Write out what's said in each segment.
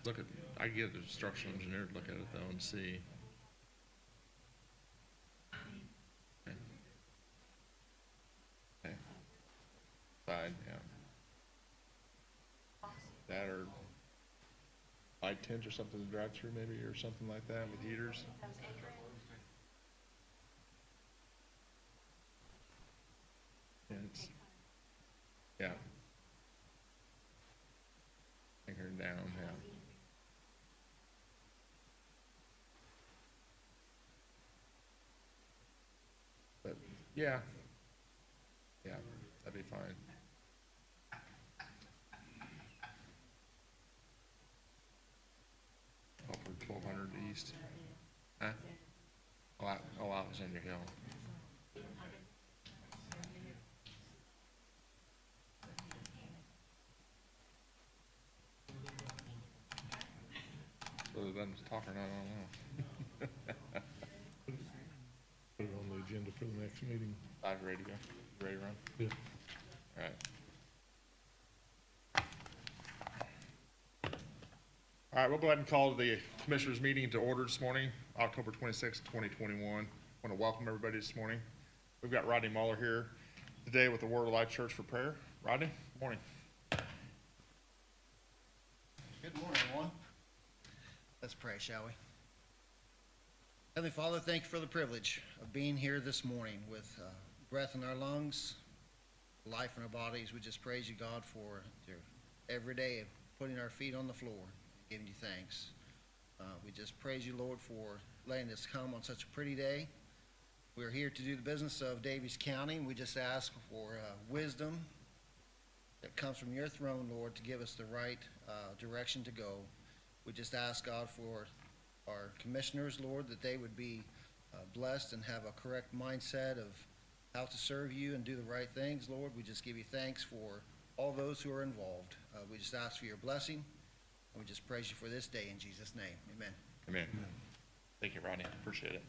look at, I get the structural engineer to look at it though and see. Okay. Okay. Side, yeah. That or light tint or something to drive through maybe, or something like that with heaters. Yeah, it's, yeah. Take her down, yeah. But, yeah. Yeah, that'd be fine. Upward 1200 east. Huh? Oh, that was Indian Hill. Whether them talking or not, I don't know. Put it on the agenda for the next meeting. I'm ready to go. Ready to run? Yeah. All right. All right, we'll go ahead and call the Commissioners' meeting to order this morning, October 26, 2021. I want to welcome everybody this morning. We've got Rodney Muller here today with the Word of Life Church for prayer. Rodney, good morning. Good morning, everyone. Let's pray, shall we? Heavenly Father, thank you for the privilege of being here this morning with breath in our lungs, life in our bodies. We just praise you, God, for your every day of putting our feet on the floor, giving you thanks. We just praise you, Lord, for letting us come on such a pretty day. We're here to do the business of Daviess County, and we just ask for wisdom that comes from your throne, Lord, to give us the right direction to go. We just ask, God, for our commissioners, Lord, that they would be blessed and have a correct mindset of how to serve you and do the right things, Lord. We just give you thanks for all those who are involved. We just ask for your blessing, and we just praise you for this day in Jesus' name. Amen. Amen. Amen. Thank you, Rodney. Appreciate it.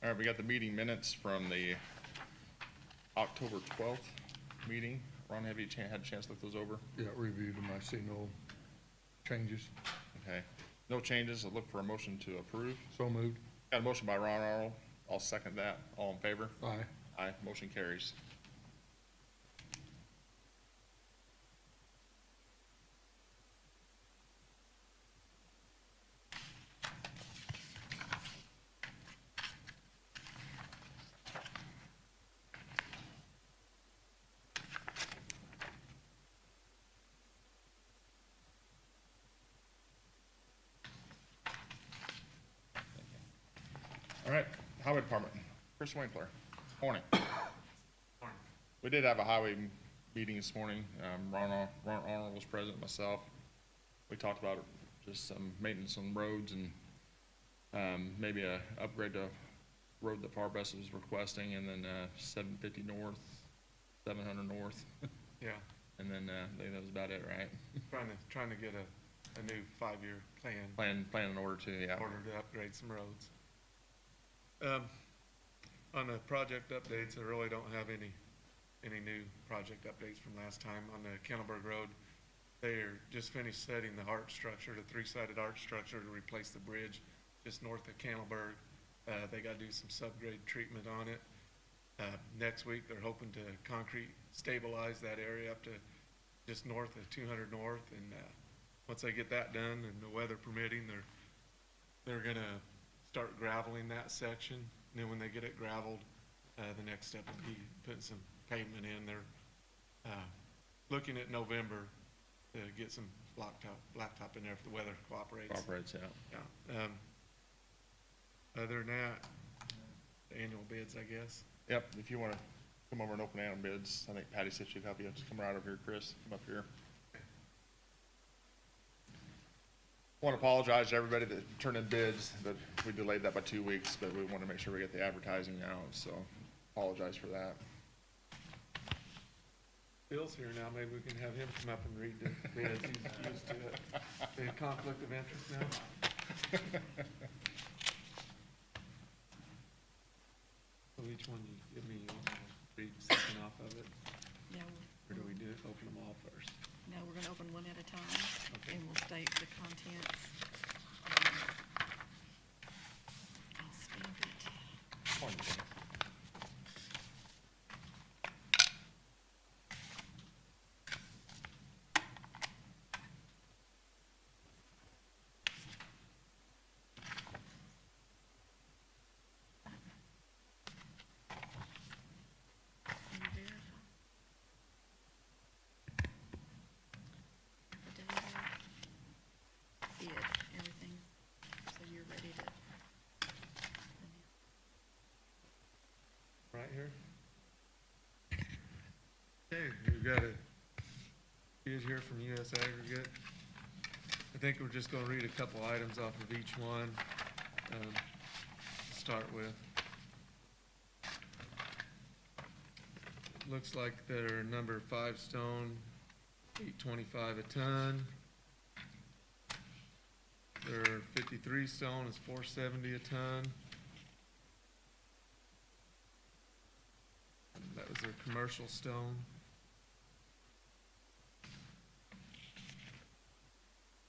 All right, we got the meeting minutes from the October 12th meeting. Ron, have you had a chance to look those over? Yeah, reviewed them. I see no changes. Okay. No changes. I'll look for a motion to approve. So moved. Got a motion by Ron Arnold. I'll second that. All in favor? Aye. Aye. Motion carries. All right, Highway Department, Chris Winkler, morning. We did have a highway meeting this morning. Ron Arnold was present, myself. We talked about just some maintenance on roads and maybe a upgrade to road that Farbus was requesting, and then 750 north, 700 north. Yeah. And then I think that was about it, right? Trying to get a new 5-year plan. Plan in order to, yeah. In order to upgrade some roads. On the project updates, I really don't have any new project updates from last time. On the Kennelberg Road, they're just finished setting the arch structure, the 3-sided arch structure to replace the bridge just north of Kennelberg. They got to do some subgrade treatment on it. Next week, they're hoping to concrete stabilize that area up to just north of 200 north. And once they get that done and the weather permitting, they're going to start graveling that section. And then when they get it graveled, the next step will be putting some pavement in. They're looking at November to get some blacktop in there if the weather cooperates. Yeah. Other than that, the annual bids, I guess. Yep, if you want to come over and open annual bids, I think Patty said she'd help you. Just come right over here, Chris. Come up here. I want to apologize to everybody that turned in bids, but we delayed that by 2 weeks, but we want to make sure we get the advertising out, so apologize for that. Bill's here now. Maybe we can have him come up and read the bids. He's used to it. The conflict of interest now. So each one you give me, read something off of it? Yeah, Or do we do it, open them all first? no, we're gonna open one at a time, Okay. and we'll state the contents. I'll stamp it. Morning, Jimmy. Can you verify? Affidavit. Everything, so you're ready to. Right here? Okay, we've got a bid here from US Aggregate. I think we're just gonna read a couple items off of each one, to start with. Looks like they're number 5 stone, $8.25 a ton. Their 53 stone is $4.70 a ton. That was their commercial stone.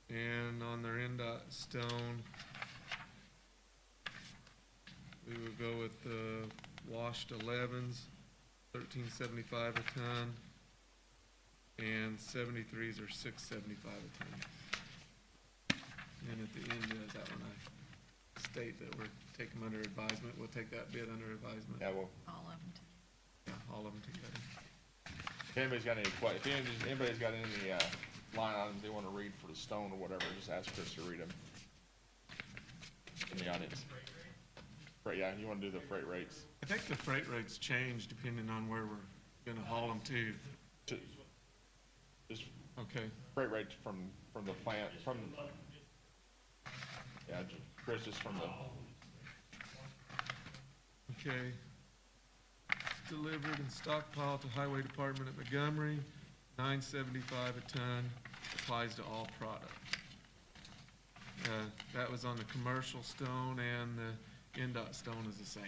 And on their NDOT stone, we would go with the washed 11s, $13.75 a ton, and 73s are $6.75 a ton. And at the end of that one, I state that we're taking them under advisement. We'll take that bid under advisement. Yeah, well, All of them. Yeah, all of them together. if anybody's got any if anybody's got any, line items they wanna read for the stone or whatever, just ask Chris to read them. In the audience. Right, yeah, you wanna do the freight rates? I think the freight rates change depending on where we're gonna haul them to. Just Okay, freight rates from the plant, yeah, Chris, just from the, okay. Delivered and stockpiled to Highway Department at Montgomery, $9.75 a ton, applies to all products. That was on the commercial stone, and the NDOT stone is the same.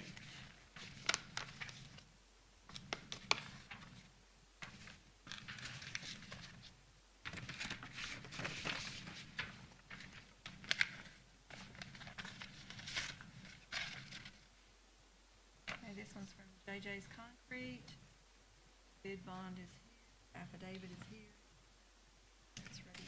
Okay, this one's from JJ's Concrete. Bid bond is here, affidavit is here. It's ready.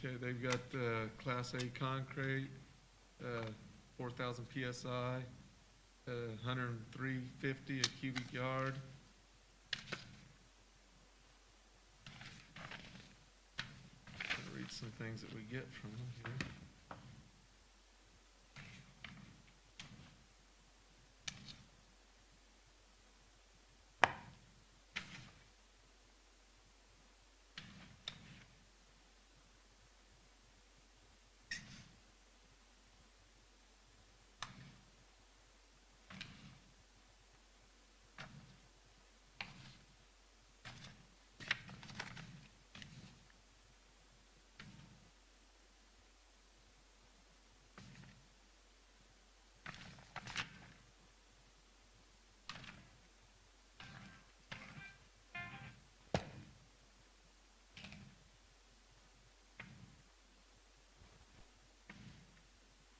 Okay, they've got the Class A concrete, 4,000 PSI, 103.50 a cubic yard. I'll read some things that we get from them here.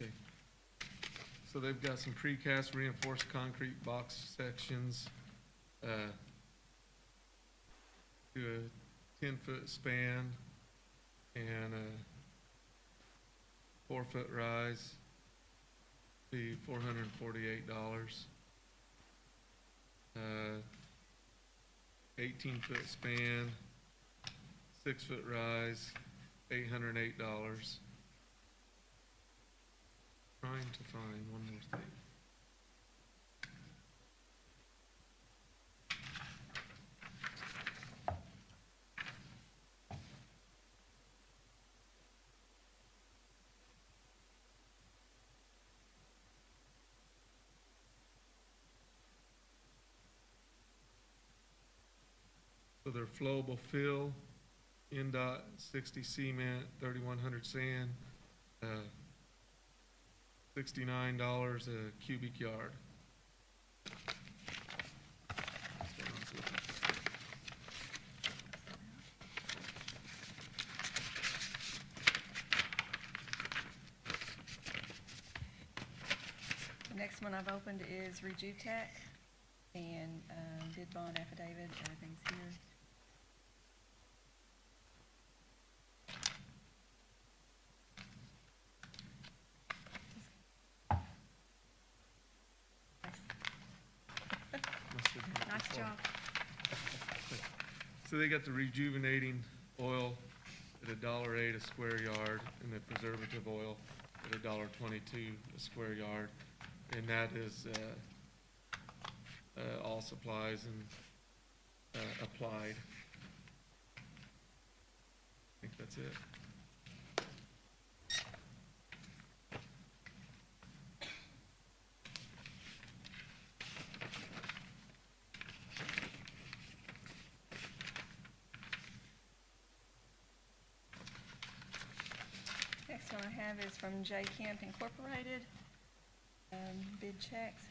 Okay. So they've got some precast reinforced concrete box sections, do a 10-foot span and a 4-foot rise, be $448. 18-foot span, 6-foot rise, $808. Trying to find one more thing. So they're flowable fill, NDOT 60 cement, 3,100 sand, $69 a cubic yard. The next one I've opened is Rejutech, and bid bond affidavit, everything's here. Nice job. So they got the rejuvenating oil at $1.08 a square yard, and the preservative oil at $1.22 a square yard. And that is all supplies and applied. I think that's it. Next one I have is from J Camp Incorporated. Bid checks,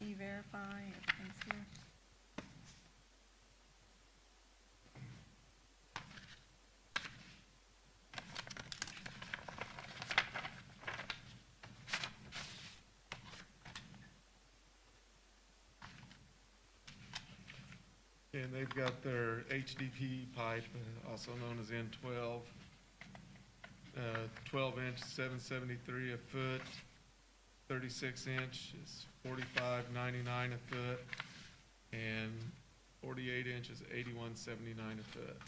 E-Verify, everything's here. And they've got their HDP pipe, also known as N12, 12-inch, $773 a foot. 36-inch is $45.99 a foot, and 48-inch is $81.79 a foot.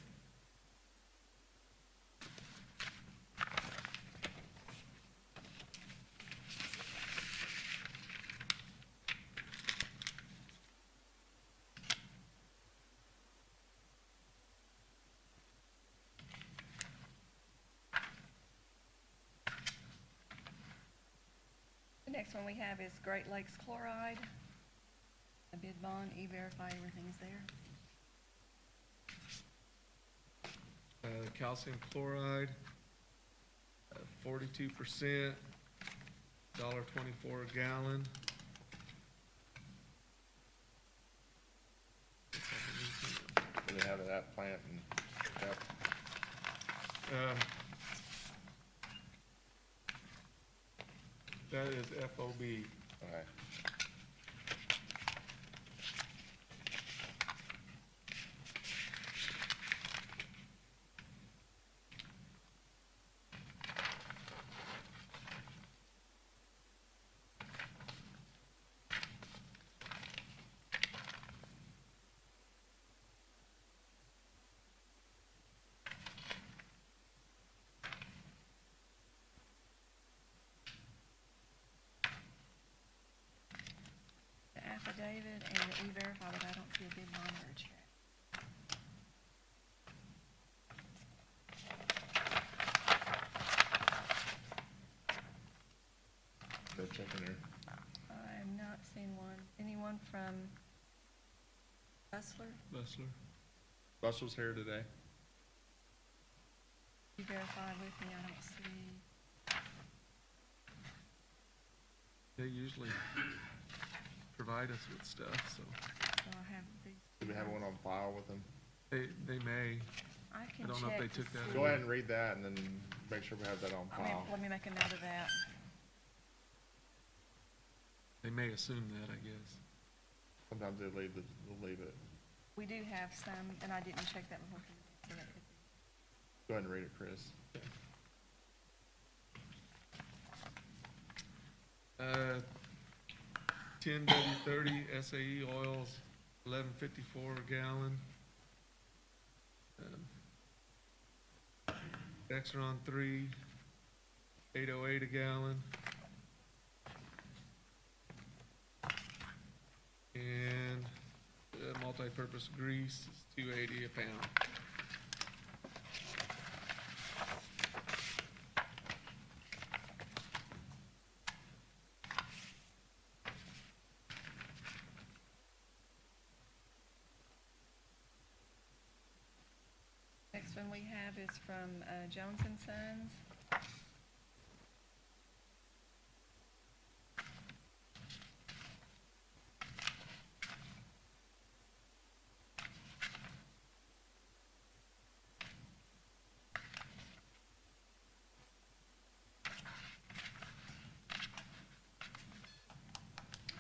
The next one we have is Great Lakes Chloride. A bid bond, E-Verify, everything's there. Calcium chloride, 42%, $1.24 a gallon. Do they have it at plant and, yep, That is FOB. okay. Affidavit and the E-Verify, but I don't see a bid bond or a check. They're checking there. I'm not seeing one. Anyone from Bustler? Bustler. Russell's here today. E-Verify with me, I don't see. They usually provide us with stuff, so So I have these. Do we have one on file with them? they may. I can I don't know if check they to took that see. Go ahead and read that and then make sure we have that on file. Let me make a note of that. They may assume that, I guess. Sometimes they'll leave it. We do have some, and I didn't check that before, so that could be. Go ahead and read it, Chris. 10W30 SAE oils, $11.54 a gallon. Exron 3, $8.08 a gallon. And multi-purpose grease is $2.80 a pound. we have is from Jones and Sons.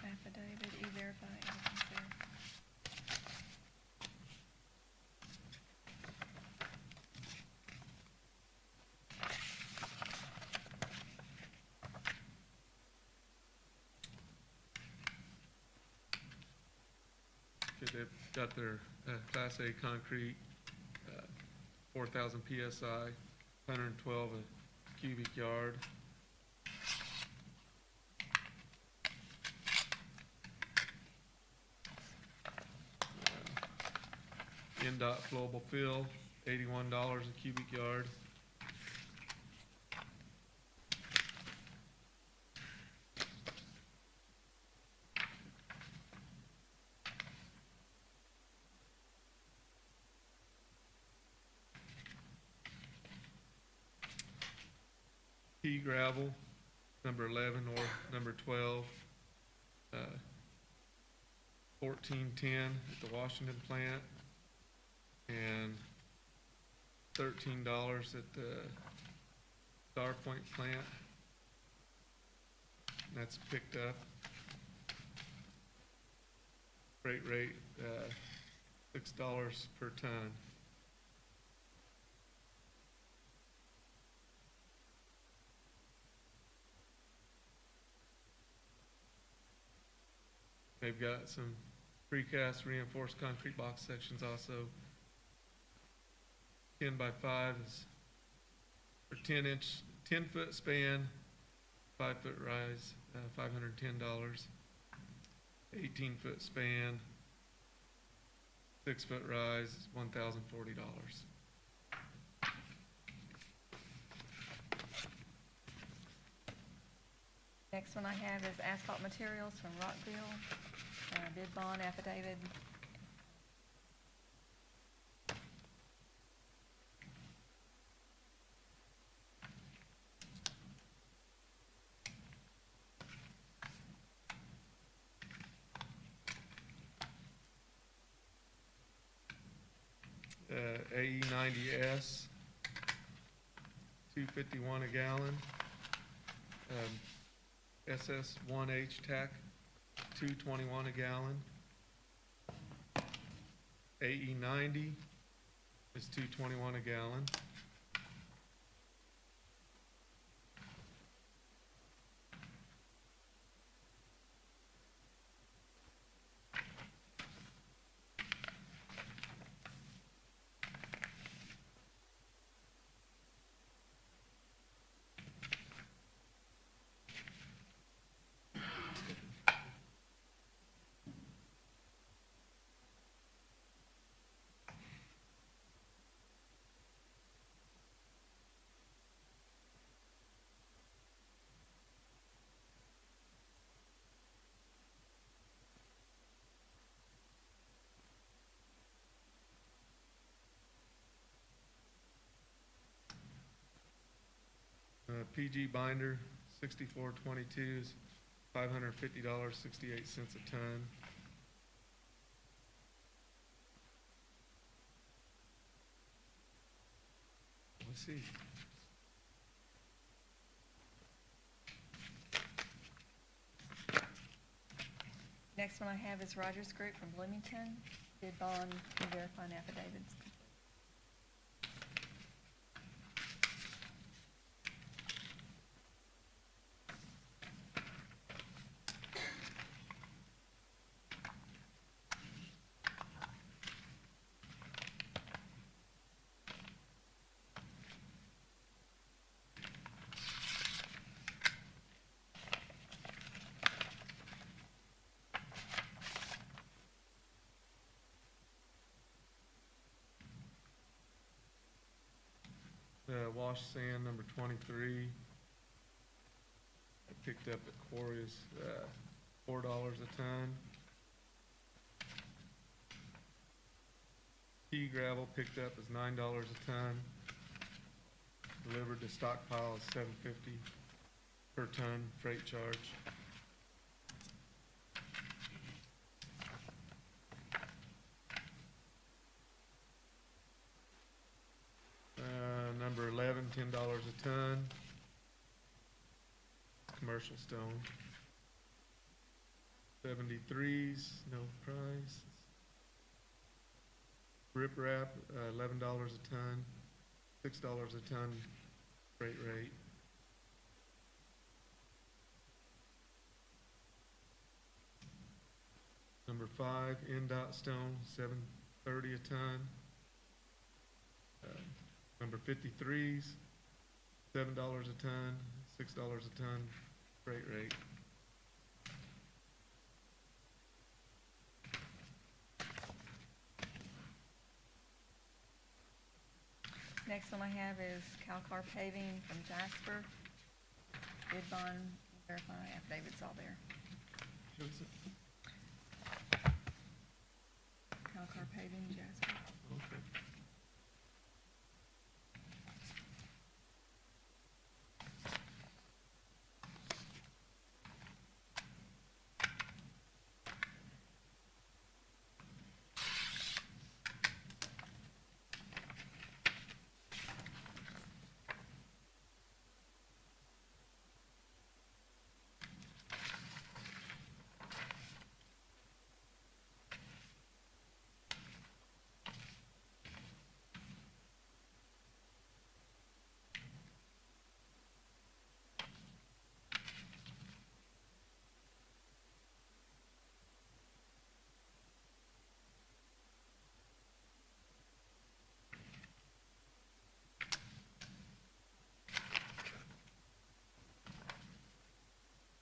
Affidavit, E-Verify, everything's there. Okay, they've got their Class A concrete, 4,000 PSI, 112 a cubic yard. NDOT flowable fill, $81 a cubic yard. Pea gravel, number 11 or number 12, 1410 at the Washington plant, and $13 at the Star Point plant. And that's picked up. Freight rate, $6 per ton. They've got some precast reinforced concrete box sections also. 10 by 5 is, or 10-foot span, 5-foot rise, $510. 18-foot span, 6-foot rise is $1,040. Next one I have is Asphalt Materials from Rockville, bid bond affidavit. AE 90S, $2.51 a gallon. SS 1H TAC, $2.21 a gallon. AE 90 is $2.21 a gallon. PG binder, 6422 is $550.68 a ton. Let's see. Next one I have is Rogers Group from Bloomington, bid bond and verifying affidavits. Wash sand number 23. I picked up at quarry is $4 a ton. Pea gravel picked up is $9 a ton. delivered to stockpile is $7.50 per ton freight charge. Number 11, $10 a ton. Commercial stone. 73s, no price. Riprap, $11 a ton, $6 a ton freight rate. Number 5, NDOT stone, $7.30 a ton. Number 53s, $7 a ton, $6 a ton freight rate. Next one I have is Calcar Paving from Jasper. Bid bond, verify, affidavit's all there. Calcar Paving, Jasper. Okay.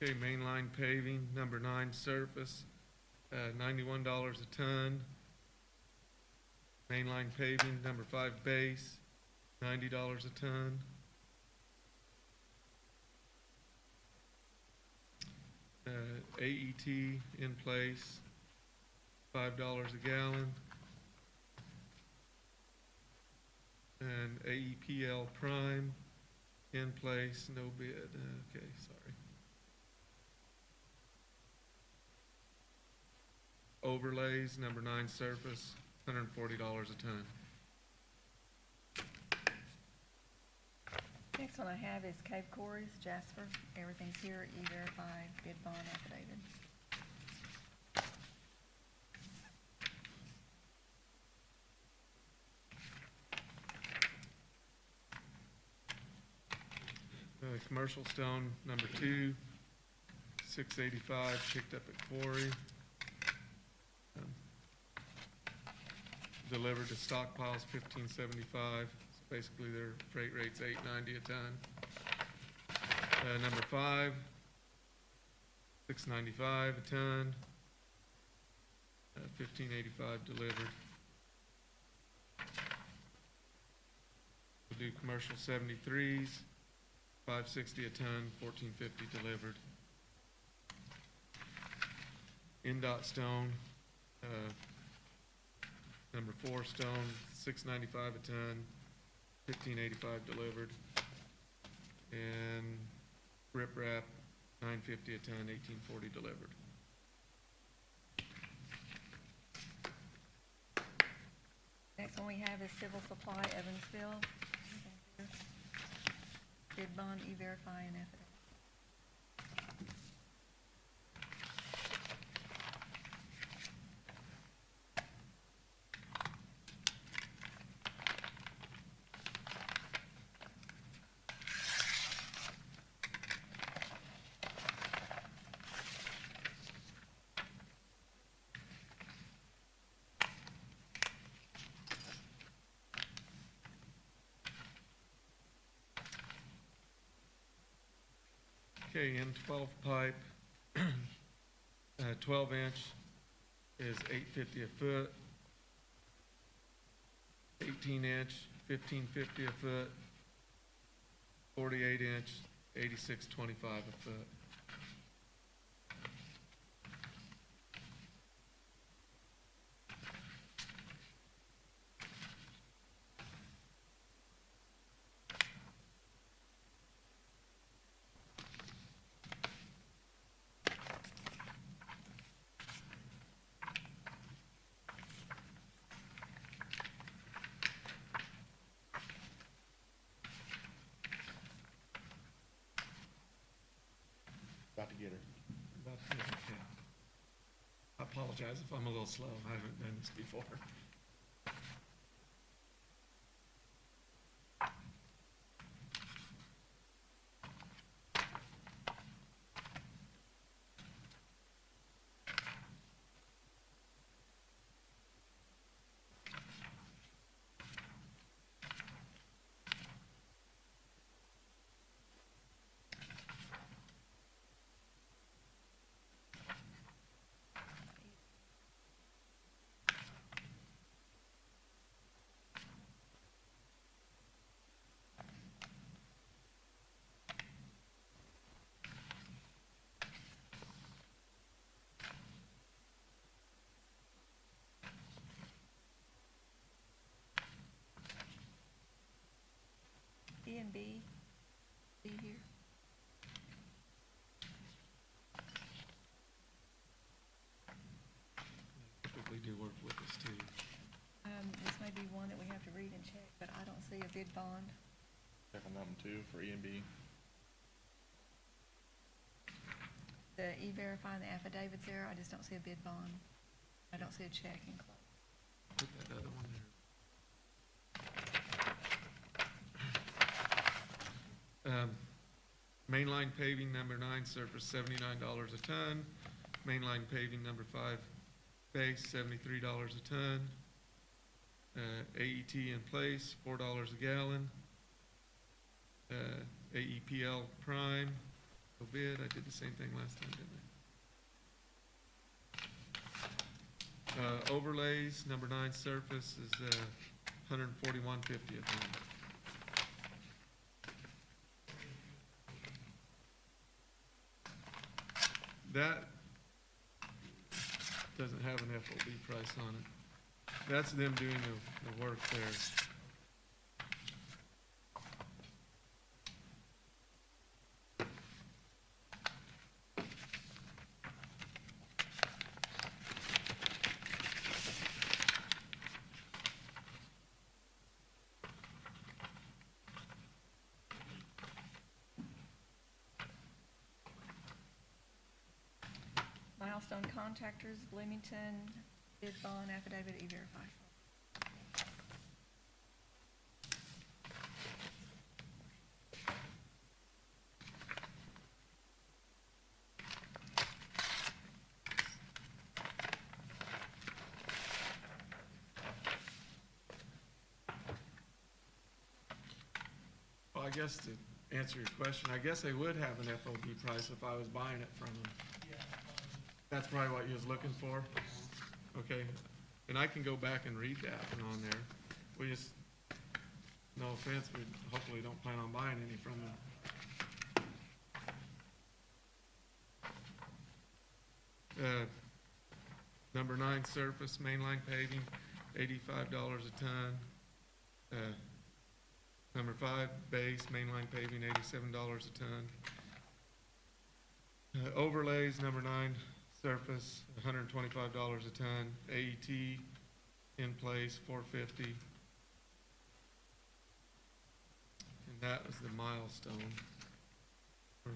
Okay, mainline paving, number 9 surface, $91 a ton. Mainline paving, number 5 base, $90 a ton. AET in place, $5 a gallon. And AEPL prime in place, no bid. Okay, sorry. Overlays, number 9 surface, $140 a ton. Next one I have is Cave Quarries, Jasper. Everything's here, E-Verify, bid bond affidavit. Commercial stone, number 2, $685, picked up at quarry. Delivered to stockpiles, $15.75. So basically their freight rate's $8.90 a ton. Number 5, $6.95 a ton. $15.85 delivered. We'll do commercial 73s, $5.60 a ton, $14.50 delivered. NDOT stone, number 4 stone, $6.95 a ton, $15.85 delivered. And riprap, $9.50 a ton, $18.40 delivered. Next one we have is Civil Supply, Evansville. Bid bond, E-Verify, and affidavit. Okay, N12 pipe, 12-inch is $8.50 a foot. 18-inch, $15.50 a foot. 48-inch, $86.25 a foot. About to get her. Okay. I apologize if I'm a little slow. I haven't done this before. E and B, B here. Typically do work with us too. This may be one that we have to read and check, but I don't see a bid bond. Check on that one too for E and B. The E-Verify and the affidavits there, I just don't see a bid bond. I don't see a check enclosed. Put that other one there. Mainline paving number 9, surface $79 a ton. Mainline paving number 5, base $73 a ton. AET in place, $4 a gallon. AEPL prime, no bid. I did the same thing last time, didn't I? Overlays, number 9 surface is $141.50 a ton. That doesn't have an FOB price on it. That's them doing the work there. Milestone Contractors, Bloomington, bid bond, affidavit, E-Verify. Well, I guess to answer your question, I guess they would have an FOB price if I was buying it from them. That's probably what you was looking for? Okay, and I can go back and read that one on there. We just, no offense, we hopefully don't plan on buying any from them. Number 9 surface, mainline paving, $85 a ton. Number 5 base, mainline paving, $87 a ton. Overlays, number 9 surface, $125 a ton. AET in place, $450. And that was the milestone. We're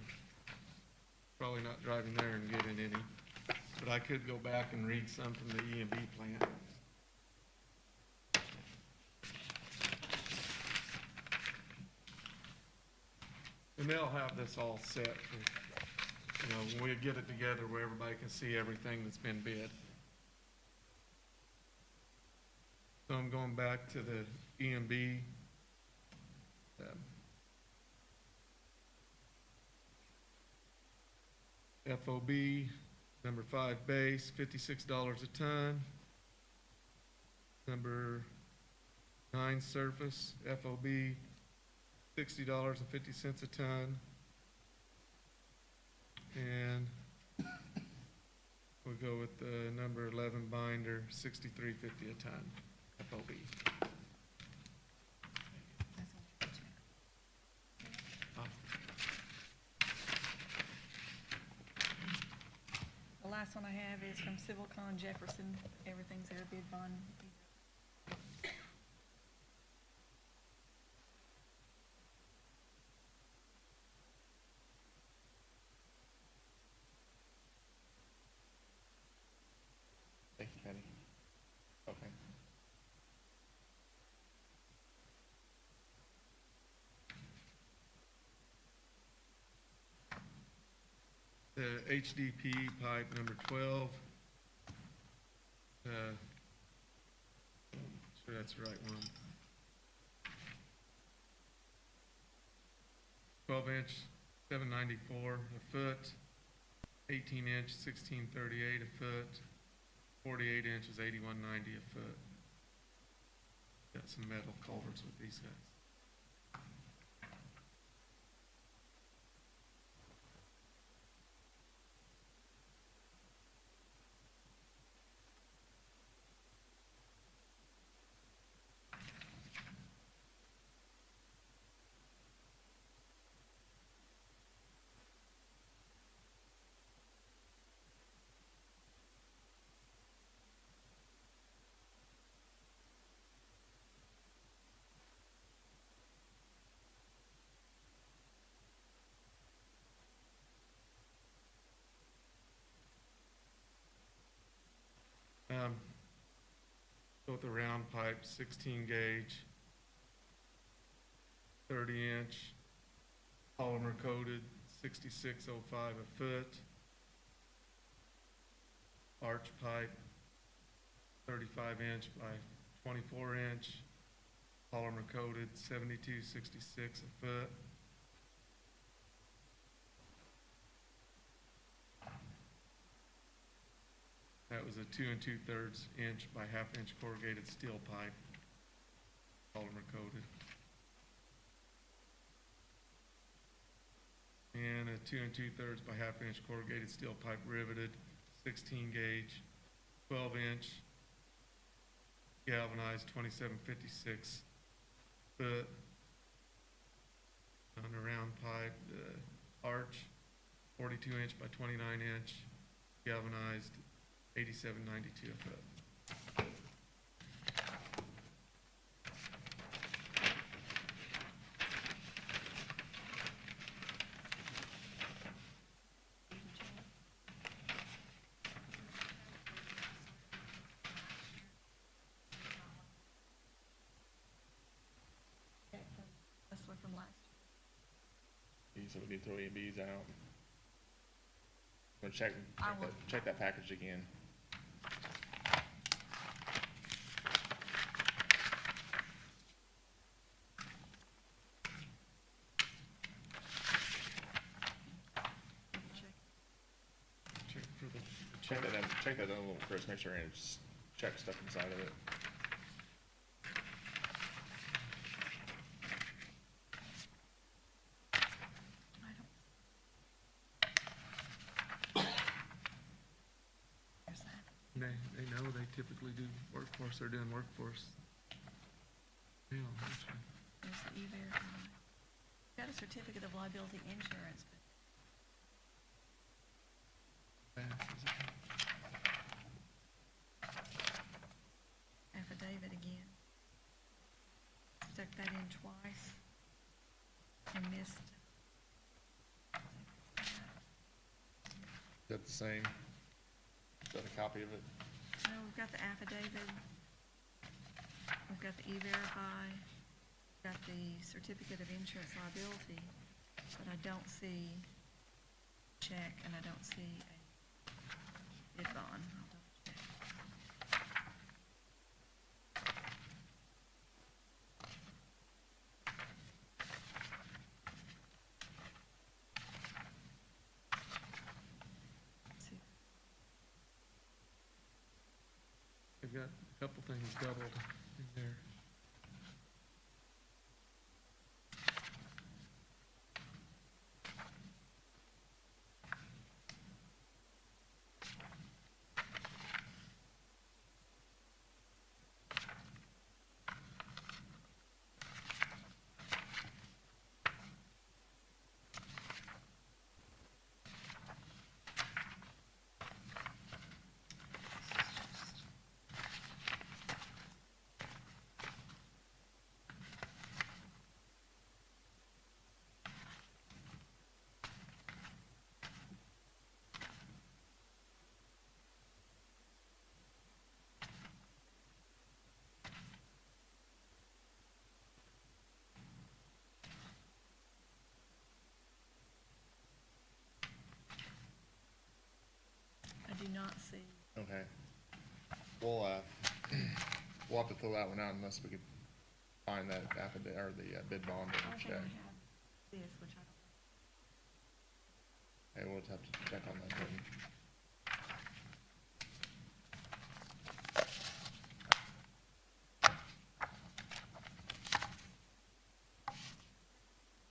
probably not driving there and getting any, but I could go back and read some from the E&B plant. And they'll have this all set for, you know, when we get it together where everybody can see everything that's been bid. So I'm going back to the E&B. FOB, number 5 base, $56 a ton. Number 9 surface, FOB, $60.50 a ton. And we'll go with the number 11 binder, $63.50 a ton, FOB. The last one I have is from Civilcon Jefferson. Everything's there, bid bond. the HDP pipe number 12. Sure that's the right one. 12-inch, $794 a foot. 18-inch, $1638 a foot. 48-inch is $81.90 a foot. Got some metal culverts with these guys. Go with the round pipe, 16 gauge, 30-inch, polymer coated, $66.05 a foot. Arch pipe, 35-inch by 24-inch, polymer coated, $72.66 a foot. That was a 2 2/3 inch by 1/2 inch corrugated steel pipe, polymer coated. And a 2 2/3 by 1/2 inch corrugated steel pipe riveted, 16 gauge, 12-inch, galvanized, 2756 foot. On the round pipe, the arch, 42-inch by 29-inch, galvanized, $87.92 a foot. That's one from last year. So we need to throw A and Bs out. I'm gonna check that package again. Check that out a little first, make sure and just check stuff inside of it. They know they typically do workforce, they're doing workforce. Yeah, that's right. There's the E-Verify. Got a certificate of liability insurance, but affidavit again. Stuck that in twice and missed. Is that the same? Is that a copy of it? No, we've got the affidavit. We've got the E-Verify. We've got the certificate of insurance liability, but I don't see check and I don't see a bid bond. I'll double check. Let's see. They've got a couple things doubled in there. we'll have to throw that one out unless we could find that affidavit, or the bid bond I or think I check. have this, which I don't. Hey, we'll just have to check on that then.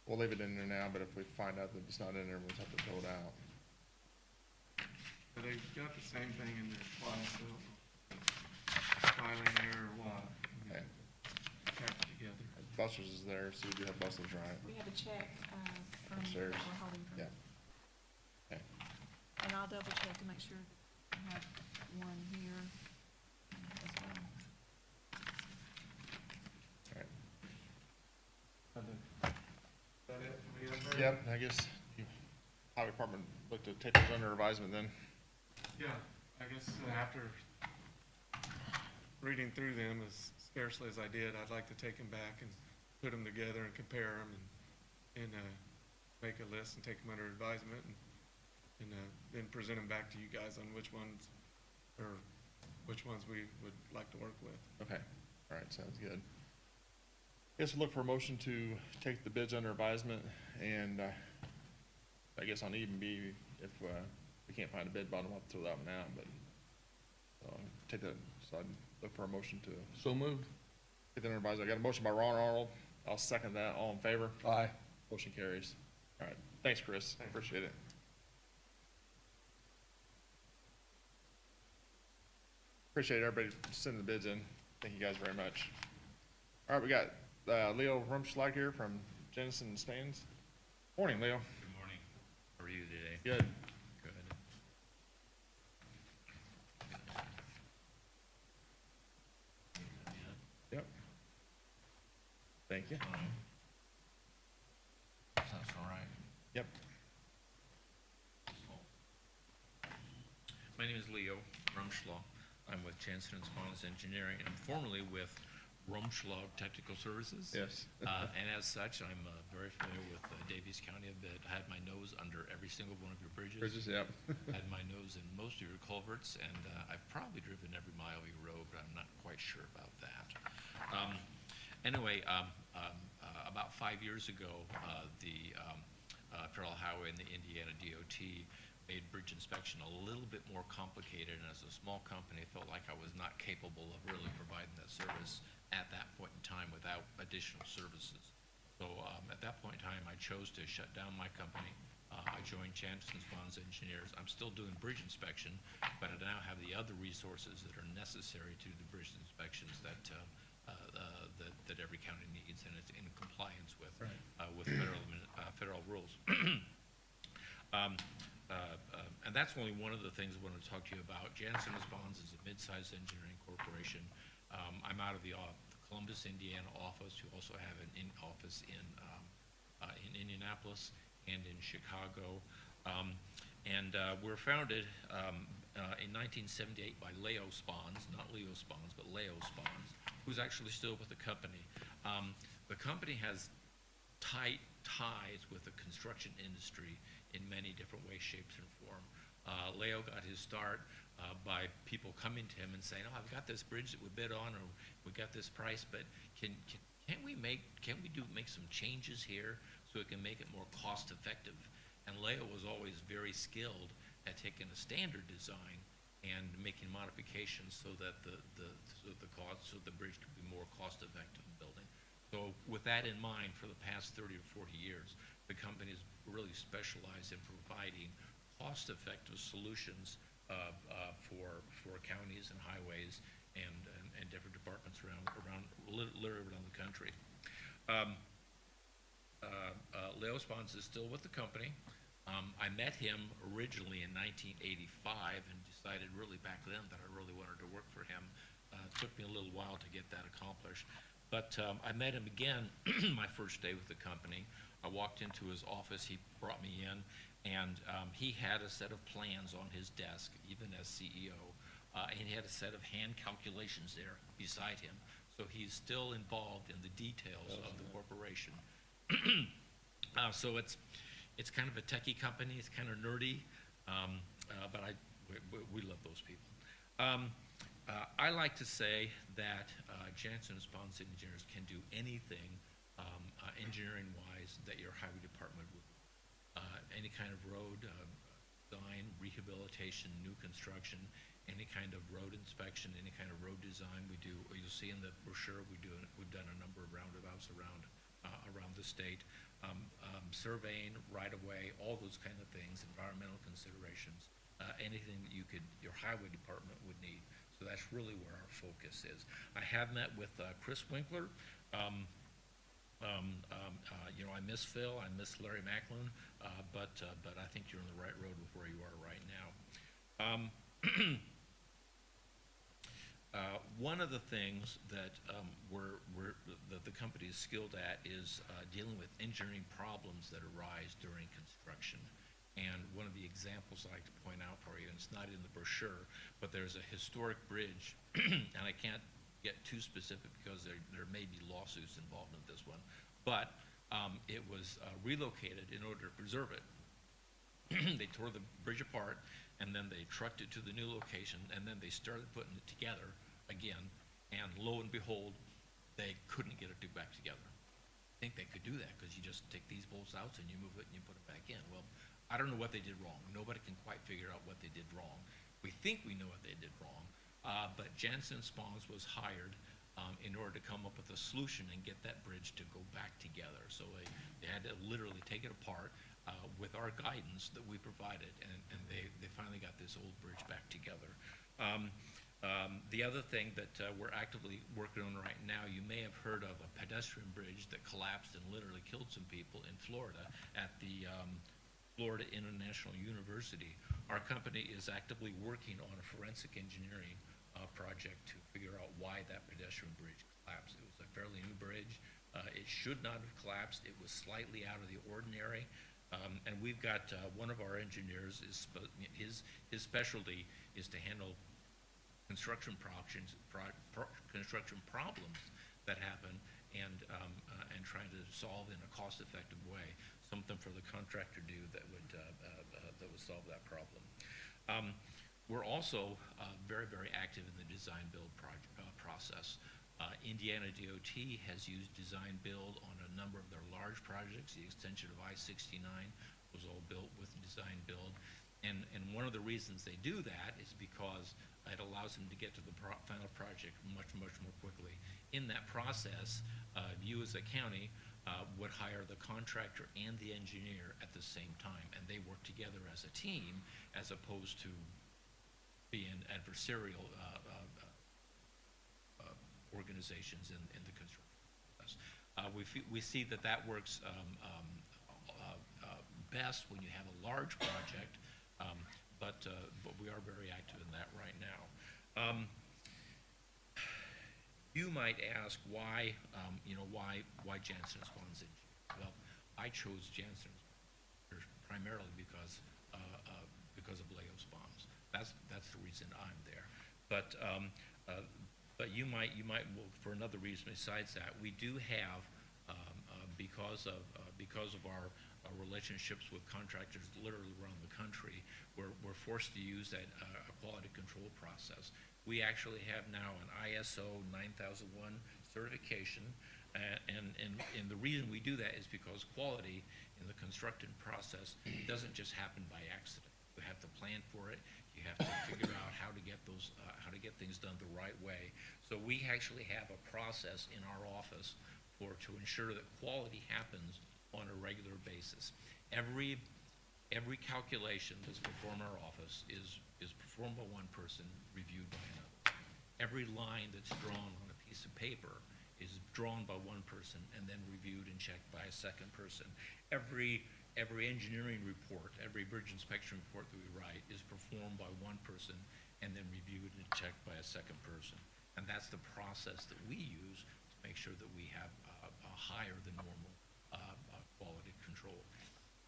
We'll leave it in there now, but if we find out that it's not in there, we'll just have to throw it out. So they've got the same thing in their file, so filing error or what? Okay. Packed together. Buster's is there, so we do have Buster's right. We have a check, from, that Upstairs. we're holding from. Yeah. Okay. And I'll double check to make sure that we have one here as well. All right. Is that it? We have that? Yep, I guess you, highway department looked to take those under advisement then. Yeah, I guess after reading through them as scarcely as I did, I'd like to take them back and put them together and compare them and make a list and take them under advisement and then present them back to you guys on which ones we would like to work with. Okay, all right, sounds good. Guess we'll look for a motion to take the bids under advisement, and I guess on even B, if we can't find a bid bond, we'll have to throw that one out, but take that, so I'd look for a motion to So moved. take that under advisement. I got a motion by Ron Arnold. I'll second that. All in favor? Aye. Motion carries. All right, thanks, Chris. Appreciate it. Appreciate everybody sending the bids in. Thank you guys very much. All right, we got Leo Rumschlag here from Jensen and Staines. Morning, Leo. Good morning. How are you today? Good. Good. Yep. Thank you. Sounds all right. Yep. My name is Leo Rumschlag. I'm with Jansen and Spons Engineering. I'm formerly with Rumschlag Technical Services. Yes. And as such, I'm very familiar with Daviess County a bit. I had my nose under every single one of your bridges. Bridges, yep. Had my nose in most of your culverts, and I've probably driven every mile of your road, but I'm not quite sure about that. Anyway, about 5 years ago, the Federal Highway and the Indiana DOT made bridge inspection a little bit more complicated, and as a small company, I felt like I was not capable of really providing that service at that point in time without additional services. So at that point in time, I chose to shut down my company. I joined Jansen Spons Engineers. I'm still doing bridge inspection, but I now have the other resources that are necessary to do the bridge inspections that every county needs, and it's in compliance with federal rules. And that's only one of the things I want to talk to you about. Jansen Spons is a mid-sized engineering corporation. I'm out of the Columbus, Indiana office. We also have an office in Indianapolis and in Chicago. We're founded in 1978 by Leo Spons, not Leo Spons, but Leo Spons, who's actually still with the company. The company has tight ties with the construction industry in many different ways, shapes, and form. Leo got his start by people coming to him and saying, "Oh, I've got this bridge that we bid on, or we got this price, but can't we make some changes here so it can make it more cost effective?" And Leo was always very skilled at taking a standard design and making modifications so that the bridge could be more cost effective in building. So with that in mind, for the past 30 or 40 years, the company has really specialized in providing cost-effective solutions for counties and highways and different departments literally around the country. Leo Spons is still with the company. I met him originally in 1985 and decided really back then that I really wanted to work for him. It took me a little while to get that accomplished. But I met him again my first day with the company. I walked into his office, he brought me in, and he had a set of plans on his desk, even as CEO, and he had a set of hand calculations there beside him. So he's still involved in the details of the corporation. So it's kind of a techie company, it's kind of nerdy, but we love those people. I like to say that Jansen and Spons engineers can do anything engineering-wise that your highway department would. Any kind of road design, rehabilitation, new construction, any kind of road inspection, any kind of road design we do. You'll see in the brochure we've done a number of roundabouts around the state. Surveying, right-of-way, all those kind of things, environmental considerations, anything that your highway department would need. So that's really where our focus is. I have met with Chris Winkler. I miss Phil, I miss Larry Macklin, but I think you're on the right road with where you are right now. One of the things that that the company is skilled at is dealing with engineering problems that arise during construction. And one of the examples I like to point out for you, and it's not in the brochure, but there's a historic bridge, and I can't get too specific because there may be lawsuits involved in this one, but it was relocated in order to preserve it. They tore the bridge apart, and then they trucked it to the new location, and then they started putting it together again, and lo and behold, they couldn't get it back together. I think they could do that because you just take these bolts out and you move it and you put it back in. Well, I don't know what they did wrong. Nobody can quite figure out what they did wrong. We think we know what they did wrong, but Jansen Spons was hired in order to come up with a solution and get that bridge to go back together. So they had to literally take it apart with our guidance that we provided, and they finally got this old bridge back together. The other thing that we're actively working on right now, you may have heard of a pedestrian bridge that collapsed and literally killed some people in Florida at the Florida International University. Our company is actively working on a forensic engineering project to figure out why that pedestrian bridge collapsed. It was a fairly new bridge. It should not have collapsed. It was slightly out of the ordinary. And we've got one of our engineers, his specialty is to handle construction problems that happen and trying to solve in a cost-effective way something for the contractor to do that would solve that problem. We're also very, very active in the design-build process. Indiana DOT has used design-build on a number of their large projects. The extension of I-69 was all built with design-build. And one of the reasons they do that is because it allows them to get to the final project much, much more quickly. In that process, you as a county would hire the contractor and the engineer at the same time, and they work together as a team as opposed to being adversarial organizations in the construction process. We see that works best when you have a large project, but we are very active in that right now. You might ask why Jansen Spons Engineering. Well, I chose Jansen primarily because of Leo Spons. That's the reason I'm there. But you might well, for another reason besides that, we do have because of our relationships with contractors literally around the country, we're forced to use that quality control process. We actually have now an ISO 9001 certification, and the reason we do that is because quality in the construction process doesn't just happen by accident. You have to plan for it. You have to figure out how to get things done the right way. So we actually have a process in our office to ensure that quality happens on a regular basis. Every calculation that's performed in our office is performed by one person, reviewed by another. Every line that's drawn on a piece of paper is drawn by one person and then reviewed and checked by a second person. Every engineering report, every bridge inspection report that we write is performed by one person and then reviewed and checked by a second person. And that's the process that we use to make sure that we have a higher than normal quality control.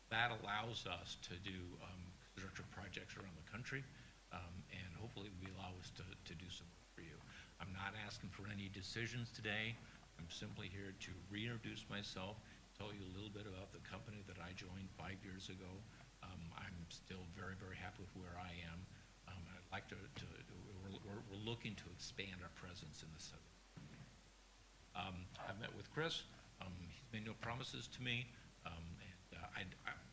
That allows us to do construction projects around the country, and hopefully will allow us to do some work for you. I'm not asking for any decisions today. I'm simply here to reintroduce myself, tell you a little bit about the company that I joined 5 years ago. I'm still very, very happy with where I am. I'd like we're looking to expand our presence in the southern. I've met with Chris. He's made no promises to me.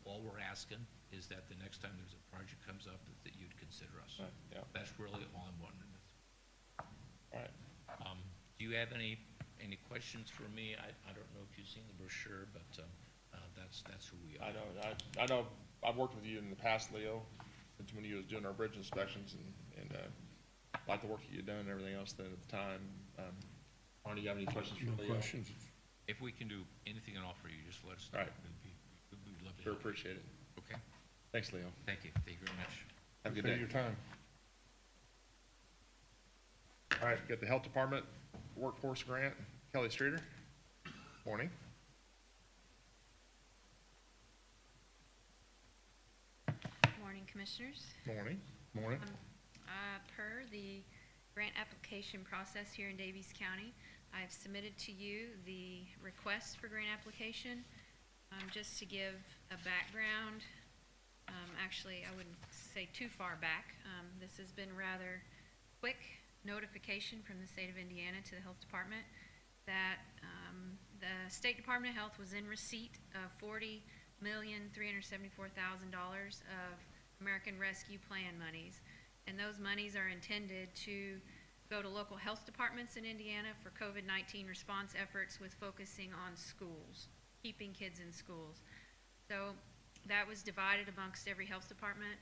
All we're asking is that the next time there's a project comes up, that you'd consider us. Right, yeah. That's really all I'm wanting. All right. Do you have any questions for me? I don't know if you've seen the brochure, but that's who we are. I know, I've worked with you in the past, Leo, since when you was doing our bridge inspections and like the work that you've done and everything else then at the time. Arnie, you have any questions for No Leo? questions. If we can do anything at all for you, just let us know. Right. We'd love to Sure, help. appreciate it. Okay, Thanks, Leo. thank you very much. Have a good Appreciate day. your time. All right, got the Health Department Workforce Grant, Kelly Streeter. Morning. Morning, Commissioners. Morning. Morning. Per the grant application process here in Daviess County, I've submitted to you the request for grant application. Just to give a background, actually, I wouldn't say too far back. This has been rather quick notification from the state of Indiana to the Health Department that the State Department of Health was in receipt of $40,374,000 of American Rescue Plan monies. And those monies are intended to go to local health departments in Indiana for COVID-19 response efforts with focusing on schools, keeping kids in schools. So that was divided amongst every health department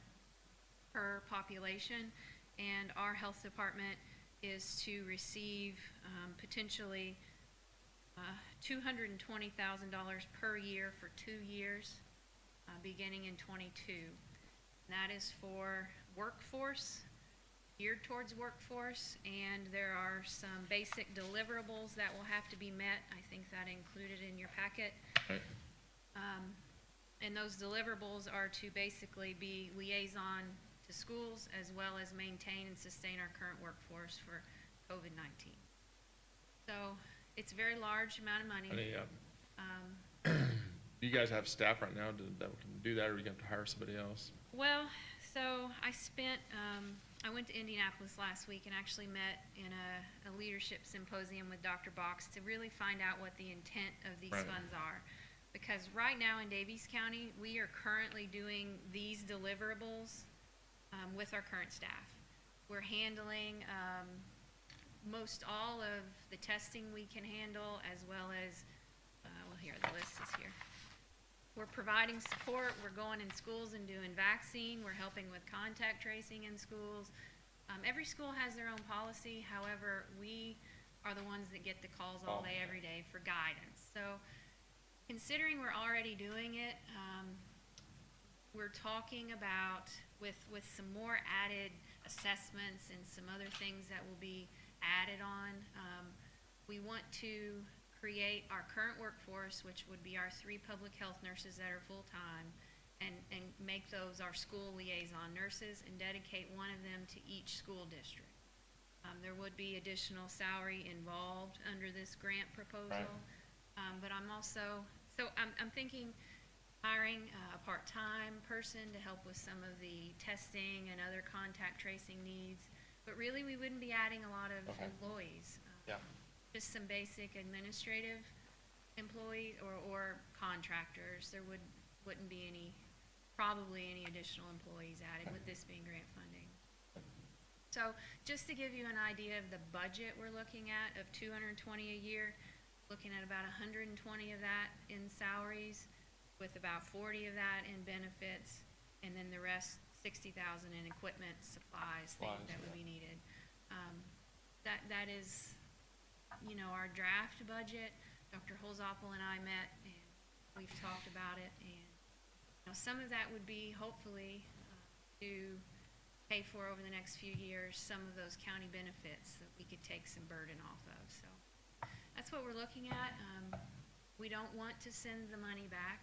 per population, and our health department is to receive potentially $220,000 per year for 2 years, beginning in '22. That is for workforce, geared towards workforce, and there are some basic deliverables that will have to be met. I think that included in your packet. Right. And those deliverables are to basically be liaison to schools as well as maintain and sustain our current workforce for COVID-19. So it's a very large amount of money. Do you guys have staff right now that can do that, or you have to hire somebody else? Well, so I spent, I went to Indianapolis last week and actually met in a leadership symposium with Dr. Box to really find out what the intent of these Right. funds are. Because right now in Daviess County, we are currently doing these deliverables with our current staff. We're handling most all of the testing we can handle, as well as, well, here, the list is here. We're providing support, we're going in schools and doing vaccine, we're helping with contact tracing in schools. Every school has their own policy, however, we are the ones that get the calls all day, every day for guidance. So, considering we're already doing it, we're talking about, with some more added assessments and some other things that will be added on, we want to create our current workforce, which would be our 3 public health nurses that are full-time, and make those our school liaison nurses and dedicate one of them to each school district. There would be additional salary involved under this grant proposal. Right. But I'm also, so I'm thinking hiring a part-time person to help with some of the testing and other contact tracing needs. But really, we wouldn't be adding a lot of Okay. employees. Yeah. Just some basic administrative employees or contractors. There wouldn't be probably any additional employees added with this being grant funding. So just to give you an idea of the budget we're looking at of $220 a year, looking at about 120 of that in salaries, with about 40 of that in benefits, and then the rest, 60,000 in equipment, supplies, things that would be needed. That is, you know, our draft budget. Dr. Holzapfel and I met, and we've talked about it, and you know, some of that would be hopefully to pay for over the next few years some of those county benefits that we could take some burden off of. So that's what we're looking at. We don't want to send the money back.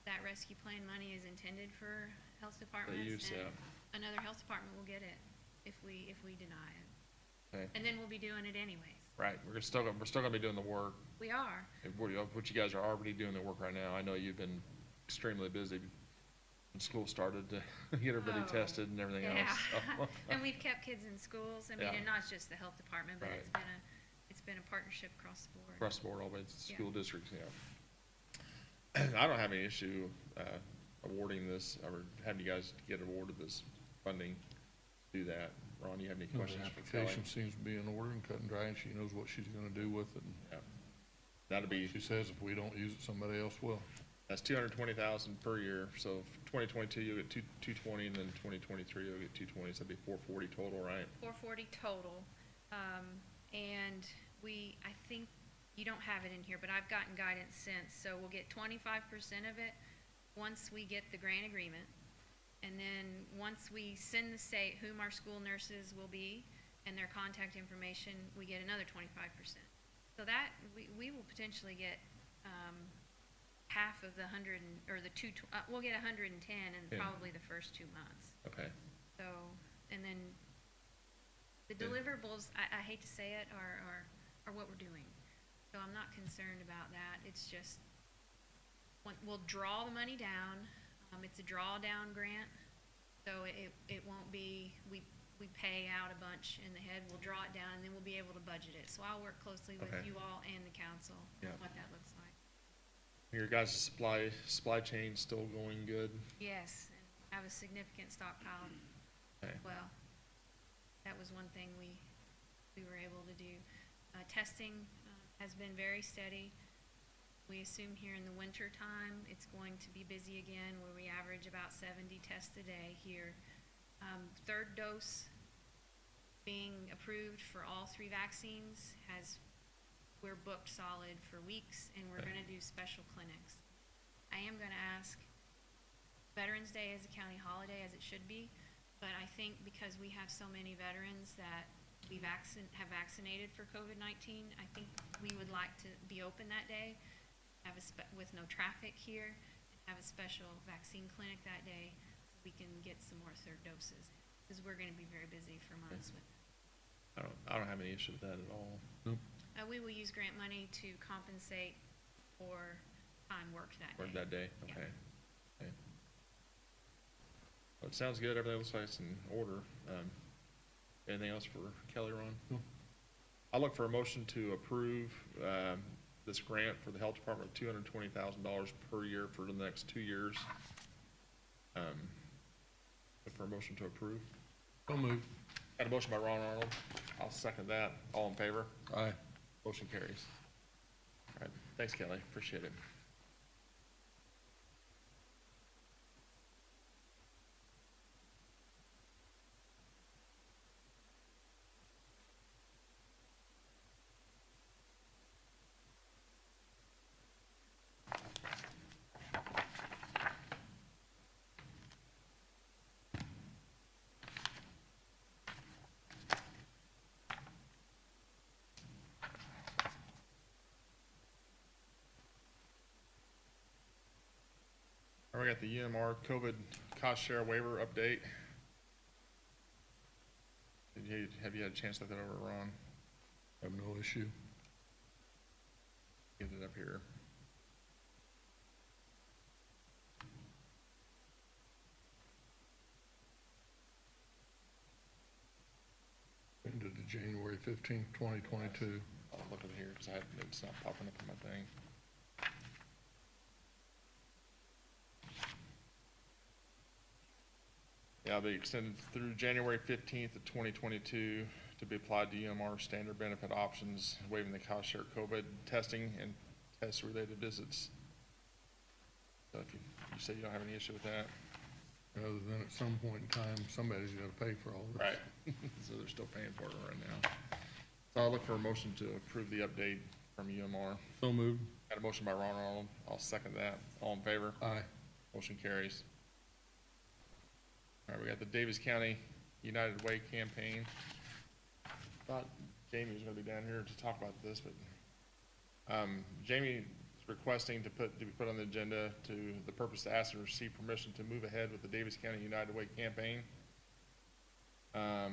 That rescue plan money is intended for health departments, use, and yeah. another health department will get it if we deny it. Okay. And then we'll be doing it anyways. Right, we're still gonna be doing the work, We are. what you guys are already doing the work right now. I know you've been extremely busy when school started to get everybody Oh, tested and everything Yeah. else. So, And we've kept kids in schools, I mean, Yeah. and not just the health department, but Right. it's been a partnership across the board. across the board, all the Yeah. school districts, yeah. I don't have any issue awarding this, or having you guys get awarded this funding to do that. Ron, you have any The questions for Kelly? application seems to be in order and cut and dry, and she knows what she's gonna do with it. And Yeah. That'll be, she says if we don't use it, somebody else will. that's 220,000 per year, so 2022, you'll get 220, and then 2023, you'll get 220, so that'd be 440 total, right? 440 total, and I think, you don't have it in here, but I've gotten guidance since, so we'll get 25% of it once we get the grant agreement. And then, once we send the state whom our school nurses will be and their contact information, we get another 25%. So that, we will potentially get, half of the we'll get 110 in Yeah. probably the first 2 months. Okay. So, and then the Yeah. deliverables, I hate to say it, are what we're doing. So I'm not concerned about that. It's just, we'll draw the money down. It's a drawdown grant. So it won't be, we pay out a bunch in the head, we'll draw it down, and then we'll be able to budget it. So I'll work closely with Okay. you all and the council Yeah. on what that looks like. Your guys' supply chain still going good? Yes, and have a significant stockpile. Okay. Well, that was one thing we were able to do. Testing has been very steady. We assume here in the winter time, it's going to be busy again, where we average about 70 tests a day here. Third dose being approved for all 3 vaccines we're booked solid for weeks, and we're Okay. gonna do special clinics. I am gonna ask, Veterans Day is a county holiday, as it should be, but I think because we have so many veterans that we have vaccinated for COVID-19, I think we would like to be open that day, with no traffic here, and have a special vaccine clinic that day, so we can get some more third doses, because we're gonna be very busy for months with it. I don't have any issue with that at all. Nope. We will use grant money to compensate for time worked that day. Or that day, Yeah. okay. Okay. Well, it sounds good, everything looks like it's in order. Anything else for Kelly, Ron? No. I look for a motion to approve, this grant for the health department of $220,000 per year for the next 2 years. Look for a motion to approve. So moved. Got a motion by Ron Arnold, I'll second that, all in favor? Aye. Motion carries. All right, thanks Kelly, appreciate it. All right, we got the UMR COVID cost share waiver update. Have you had a chance to look that over, Ron? Have no issue. Get it up here. Into the January 15th, 2022. I'll look at it here because it's not popping up on my thing. Yeah, it'll be extended through January 15th of 2022 to be applied to UMR standard benefit options, waiving the cost share COVID testing and test-related visits. So if you say you don't have any issue with that, Other than at some point in time, somebody's gonna pay for all this. right? So they're still paying for it right now. So I'll look for a motion to approve the update from UMR. So moved. Got a motion by Ron Arnold. I'll second that. All in favor? Aye. Motion carries. All right, we got the Daviess County United Way campaign. Thought Jamie was gonna be down here to talk about this, but, Jamie is requesting to be put on the agenda to the purpose to ask and receive permission to move ahead with the Daviess County United Way campaign. The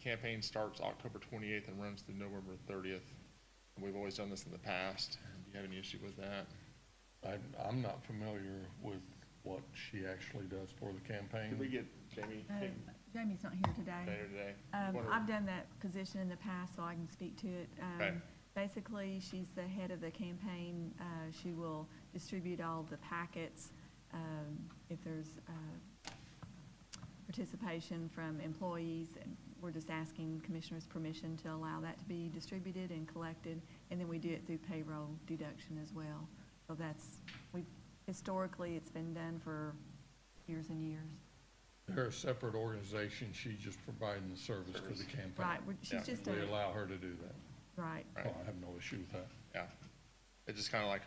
campaign starts October 28th and runs through November 30th. We've always done this in the past. Do you have any issue with that? I'm not familiar with what she actually does for the campaign. Did we get Jamie Jamie's not here today. later today? I've done that position in the past, so I can speak to it. Okay. Basically, she's the head of the campaign. She will distribute all the packets. If there's participation from employees, we're just asking commissioners' permission to allow that to be distributed and collected, and then we do it through payroll deduction as well. So historically, it's been done for years and years. They're a separate organization, she's just providing the service to the campaign. Right, she's just We allow her to do that. right. Oh, I have no issue with that. Yeah. It's just kind of like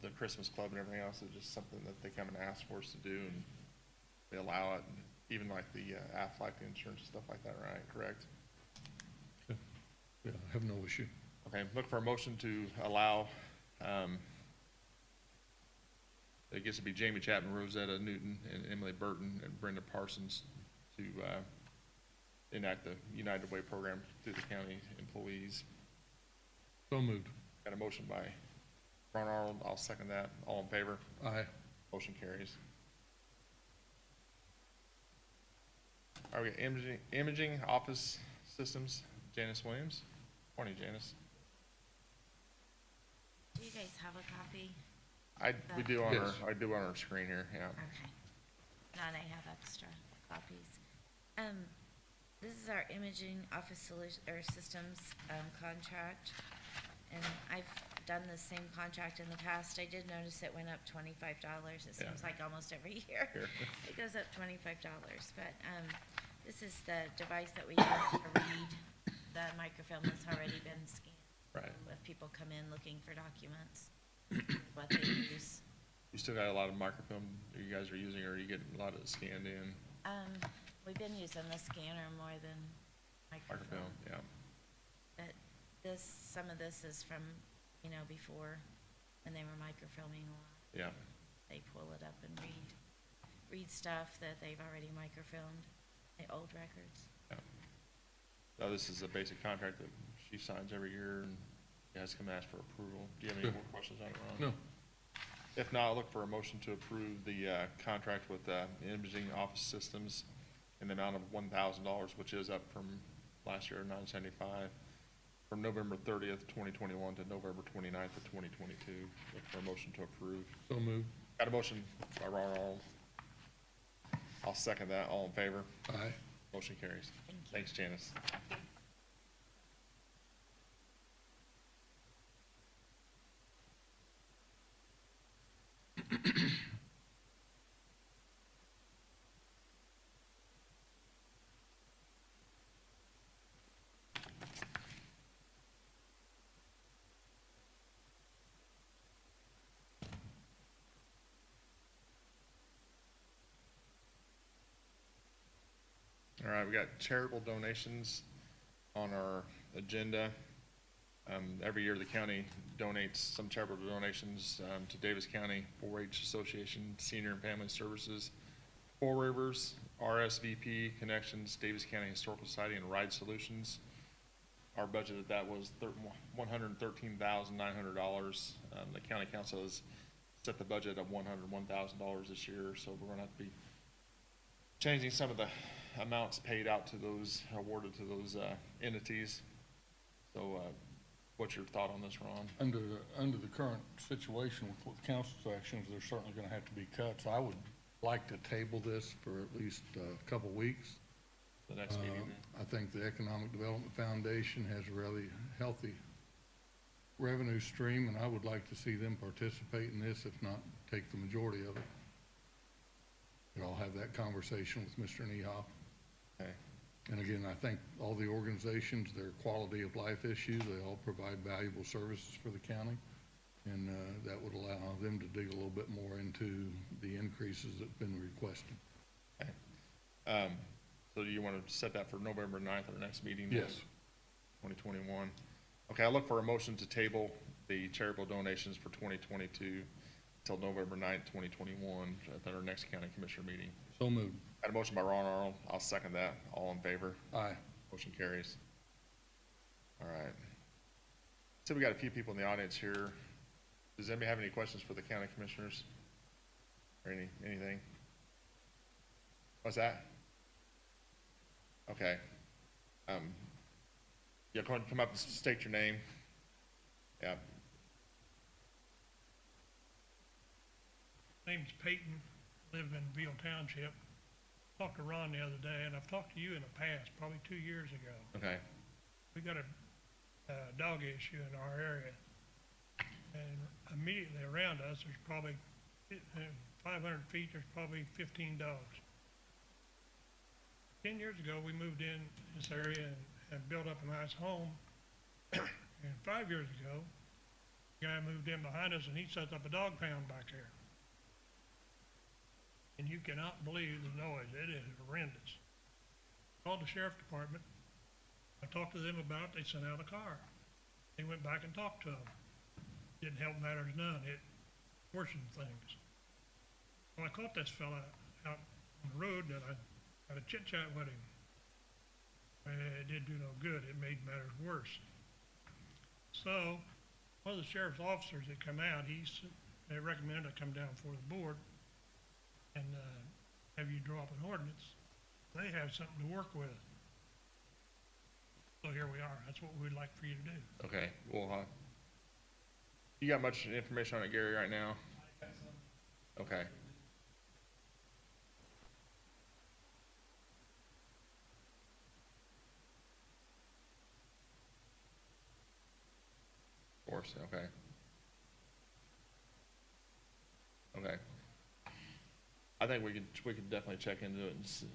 the Christmas club and everything else. It's just something that they come and ask for us to do, and they allow it. And even like the Aflac insurance and stuff like that, right? Correct? Yeah, I have no issue. Okay, look for a motion to allow, I guess it'd be Jamie Chapman, Rosetta Newton, and Emily Burton, and Brenda Parsons to enact the United Way program through the county employees. So moved. Got a motion by Ron Arnold. I'll second that. All in favor? Aye. Motion carries. All right, we got imaging office systems, Janice Williams. Morning, Janice. Do you guys have a copy? We do on Yes. I do on our screen here, yeah. Okay. None, I have extra copies. This is our imaging office systems, contract. And I've done the same contract in the past. I did notice it went up $25. It Yeah. seems like almost every year. Here. It goes up $25, but, this is the device that we use to read the microfilm that's already been scanned. Right. If people come in looking for documents, what they use. You still got a lot of microfilm you guys are using, or are you getting a lot of it scanned in? We've been using the scanner more than Microfilm, microfilm. yeah. But some of this is from, before, when they were microfilming a lot. Yeah. They pull it up and read stuff that they've already microfilmed, the old records. Yeah. Now, this is a basic contract that she signs every year, and you guys come ask for approval. Do you have any more questions on it, Ron? No. If not, I'll look for a motion to approve the contract with Imaging Office Systems in the amount of $1,000, which is up from last year, $975, from November 30th, 2021 to November 29th of 2022. Look for a motion to approve. So moved. Got a motion by Ron Arnold. I'll second that. All in favor? Aye. Motion carries. Thank you. Thanks, Janice. All right, we got charitable donations on our agenda. Every year, the county donates some charitable donations to Daviess County 4-H Association, Senior and Family Services, Four Rivers, RSVP Connections, Daviess County Historical Society, and Ride Solutions. Our budget of that was $113,900. The county council has set the budget at $101,000 this year, so we're gonna have to be changing some of the amounts paid out to those, awarded to those entities. So what's your thought on this, Ron? Under the current situation with council's actions, there's certainly gonna have to be cuts. I would like to table this for at least a couple weeks. The next meeting? I think the Economic Development Foundation has a really healthy revenue stream, and I would like to see them participate in this, if not take the majority of it. And I'll have that conversation with Mr. Niehoff. Okay. And again, I think all the organizations, their quality of life issues, they all provide valuable services for the county. And that would allow them to dig a little bit more into the increases that have been requested. Okay. So do you want to set that for November 9th, our next meeting? Yes. 2021. Okay, I'll look for a motion to table the charitable donations for 2022 until November 9th, 2021, at our next county commissioner meeting. So moved. Got a motion by Ron Arnold. I'll second that. All in favor? Aye. Motion carries. All right. So we got a few people in the audience here. Does anybody have any questions for the county commissioners? or anything? What's that? Okay. Yeah, come up and state your name. Yeah. Name's Peyton, live in Beale Township. Talked to Ron the other day, and I've talked to you in the past, probably 2 years ago. Okay. We got a dog issue in our area, and immediately around us, there's probably 500 feet, there's probably 15 dogs. 10 years ago, we moved in this area and built up a nice home, and 5 years ago, a guy moved in behind us, and he set up a dog pound back there. And you cannot believe the noise. It is horrendous. Called the sheriff department. I talked to them about it. They sent out a car. They went back and talked to them. Didn't help matters none. It worsened things. Well, I caught this fella out on the road that I had a chit chat with him. It didn't do no good. It made matters worse. So one of the sheriff's officers that come out, they recommended I come down before the board and have you draw up an ordinance. They have something to work with. So here we are. That's what we'd like for you to do. Okay. Well, you got much information on it, Gary, right now? Okay. Of course. Okay. Okay. I think we could definitely check into it and see.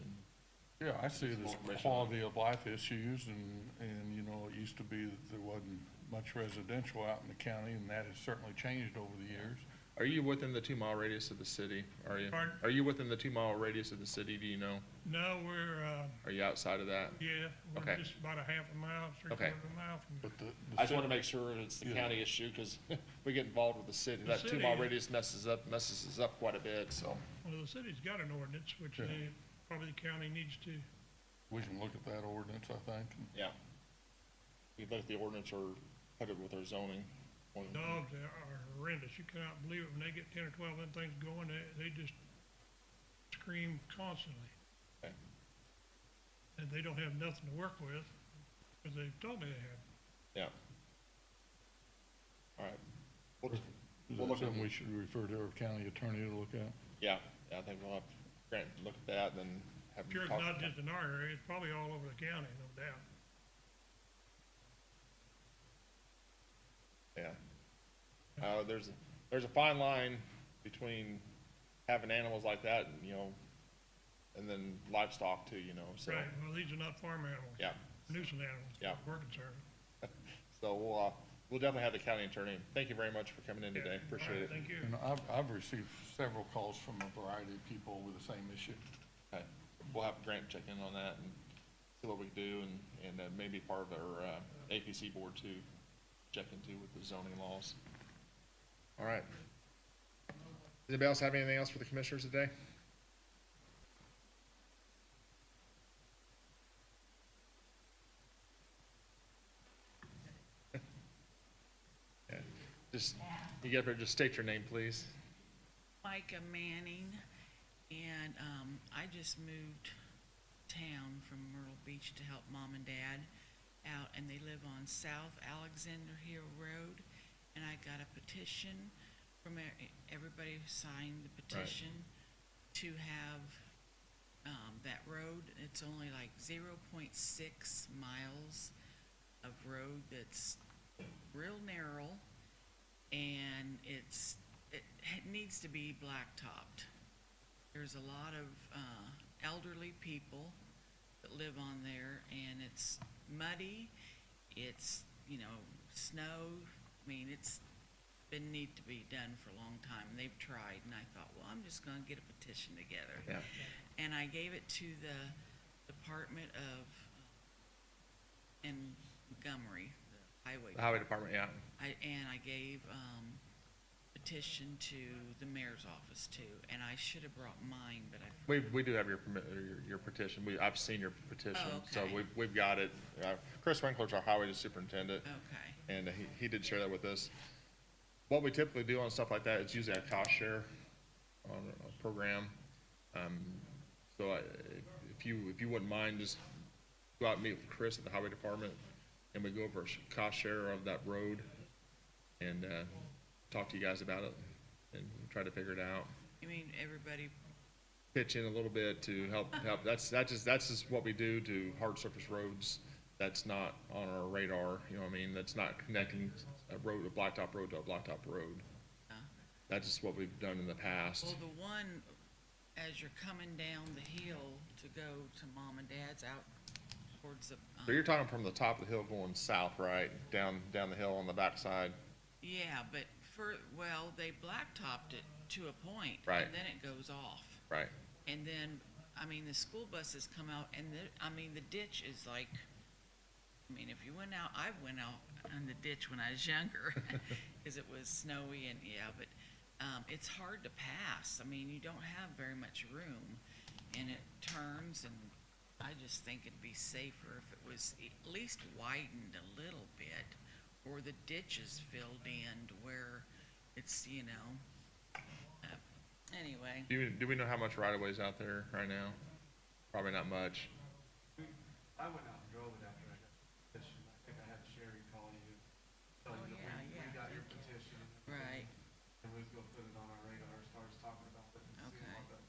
Yeah, I see it as Information. quality of life issues, and, you know, it used to be that there wasn't much residential out in the county, and that has certainly changed over the years. Are you within the 2-mile radius of the city? Are you? Pardon? Are you within the 2-mile radius of the city? Do you know? No, we're, Are you outside of that? yeah, we're Okay. just about a half a mile, Okay. 3/4 of a mile from. But the I just want to city- make sure it's the Yeah. county issue, because we get involved with the city. The That city- 2-mile radius messes us up quite a bit, so. Well, the city's got an ordinance, which Yeah. probably the county needs to. We can look at that ordinance, I think. Yeah. We look at the ordinance or put it with our zoning. Dogs are horrendous. You cannot believe it. When they get 10 or 12 of them things going, they just scream constantly. Okay. And they don't have nothing to work with, because they've told me they have. Yeah. All right. We'll Is look that at- something we should refer to our county attorney to look at? Yeah, I think we'll have Grant look at that and then have him Sure, it's talk. not just in our area, it's probably all over the county, no doubt. Yeah. There's a fine line between having animals like that and, and then livestock too, so. Right, well, these are not farm animals. Yeah. Nuisance animals. Yeah. We're concerned. So we'll definitely have the county attorney. Thank you very much for coming in today. Appreciate All right, it. Thank you. And I've received several calls from a variety of people with the same issue. Okay. We'll have Grant check in on that and see what we can do and maybe part of our APC board too, check into with the zoning laws. All right. Does anybody else have anything else for the commissioners today? Yeah. Just, you get up there, just state your name, please. Micah Manning, and I just moved town from Myrtle Beach to help mom and dad out, and they live on South Alexander Hill Road, and I got a petition from everybody who signed the petition to have that road. It's only like 0.6 miles of road that's real narrow, and it needs to be blacktopped. There's a lot of elderly people that live on there, and it's muddy, it's, snow. I mean, it's need to be done for a long time, and they've tried, and I thought, well, I'm just gonna get a petition together. Yeah. And I gave it to the Department of, in Montgomery, the Highway. The highway department, yeah. And I gave, petition to the mayor's office too, and I should have brought mine, but I. We do have your permit, your petition. I've seen your petition, Oh, so okay. we've got it. Chris Winkler's our highway superintendent, Okay, and he did share that with us. What we typically do on stuff like that is usually a cost share. on a program. So if you wouldn't mind, just go out and meet with Chris at the highway department, and we go over a cost share of that road and talk to you guys about it and try to figure it out. You mean everybody, Pitch in a little bit to help. That's just what we do to hard surface roads. That's not on our radar. You know what I mean? That's not connecting a blacktop road to a blacktop road. That's just what we've done in the past. well, the one, as you're coming down the hill to go to Mom and Dad's out towards the. So you're talking from the top of the hill going south, right? Down the hill on the backside. Yeah, but well, they blacktopped it to a point. Right. And then it goes off. Right. And then, I mean, the school buses come out and the ditch is like, I mean, if you went out, I went out in the ditch when I was younger because it was snowy and yeah, but it's hard to pass. I mean, you don't have very much room and it turns and I just think it'd be safer if it was at least widened a little bit or the ditches filled in to where it's, anyway. Do we know how much right of way is out there right now? Probably not much. I went out and drove it after I got the petition. I think I had Sherry call you, tell you that we got your petition. Right. And we was gonna put it on our radar as far as talking about it and seeing Okay. what the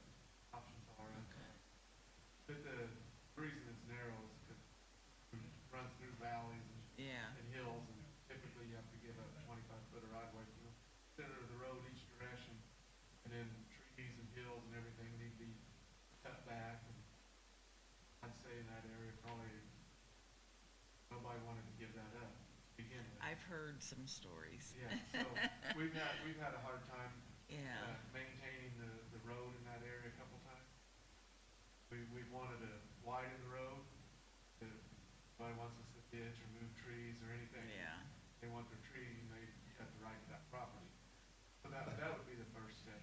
options are. Okay. But the reason it's narrow is because we run through valleys Yeah. and hills, and typically you have to give a 25-foot right of way from the center of the road each direction. And then trees and hills and everything need to be cut back, and I'd say in that area, probably nobody wanted to give that up to begin with. I've heard some stories. Yeah, so we've had a hard time Yeah. maintaining the road in that area a couple times. We wanted to widen the road, if nobody wants us to ditch or move trees or anything. Yeah. They want their tree, and they have the right to that property. So that would be the first step.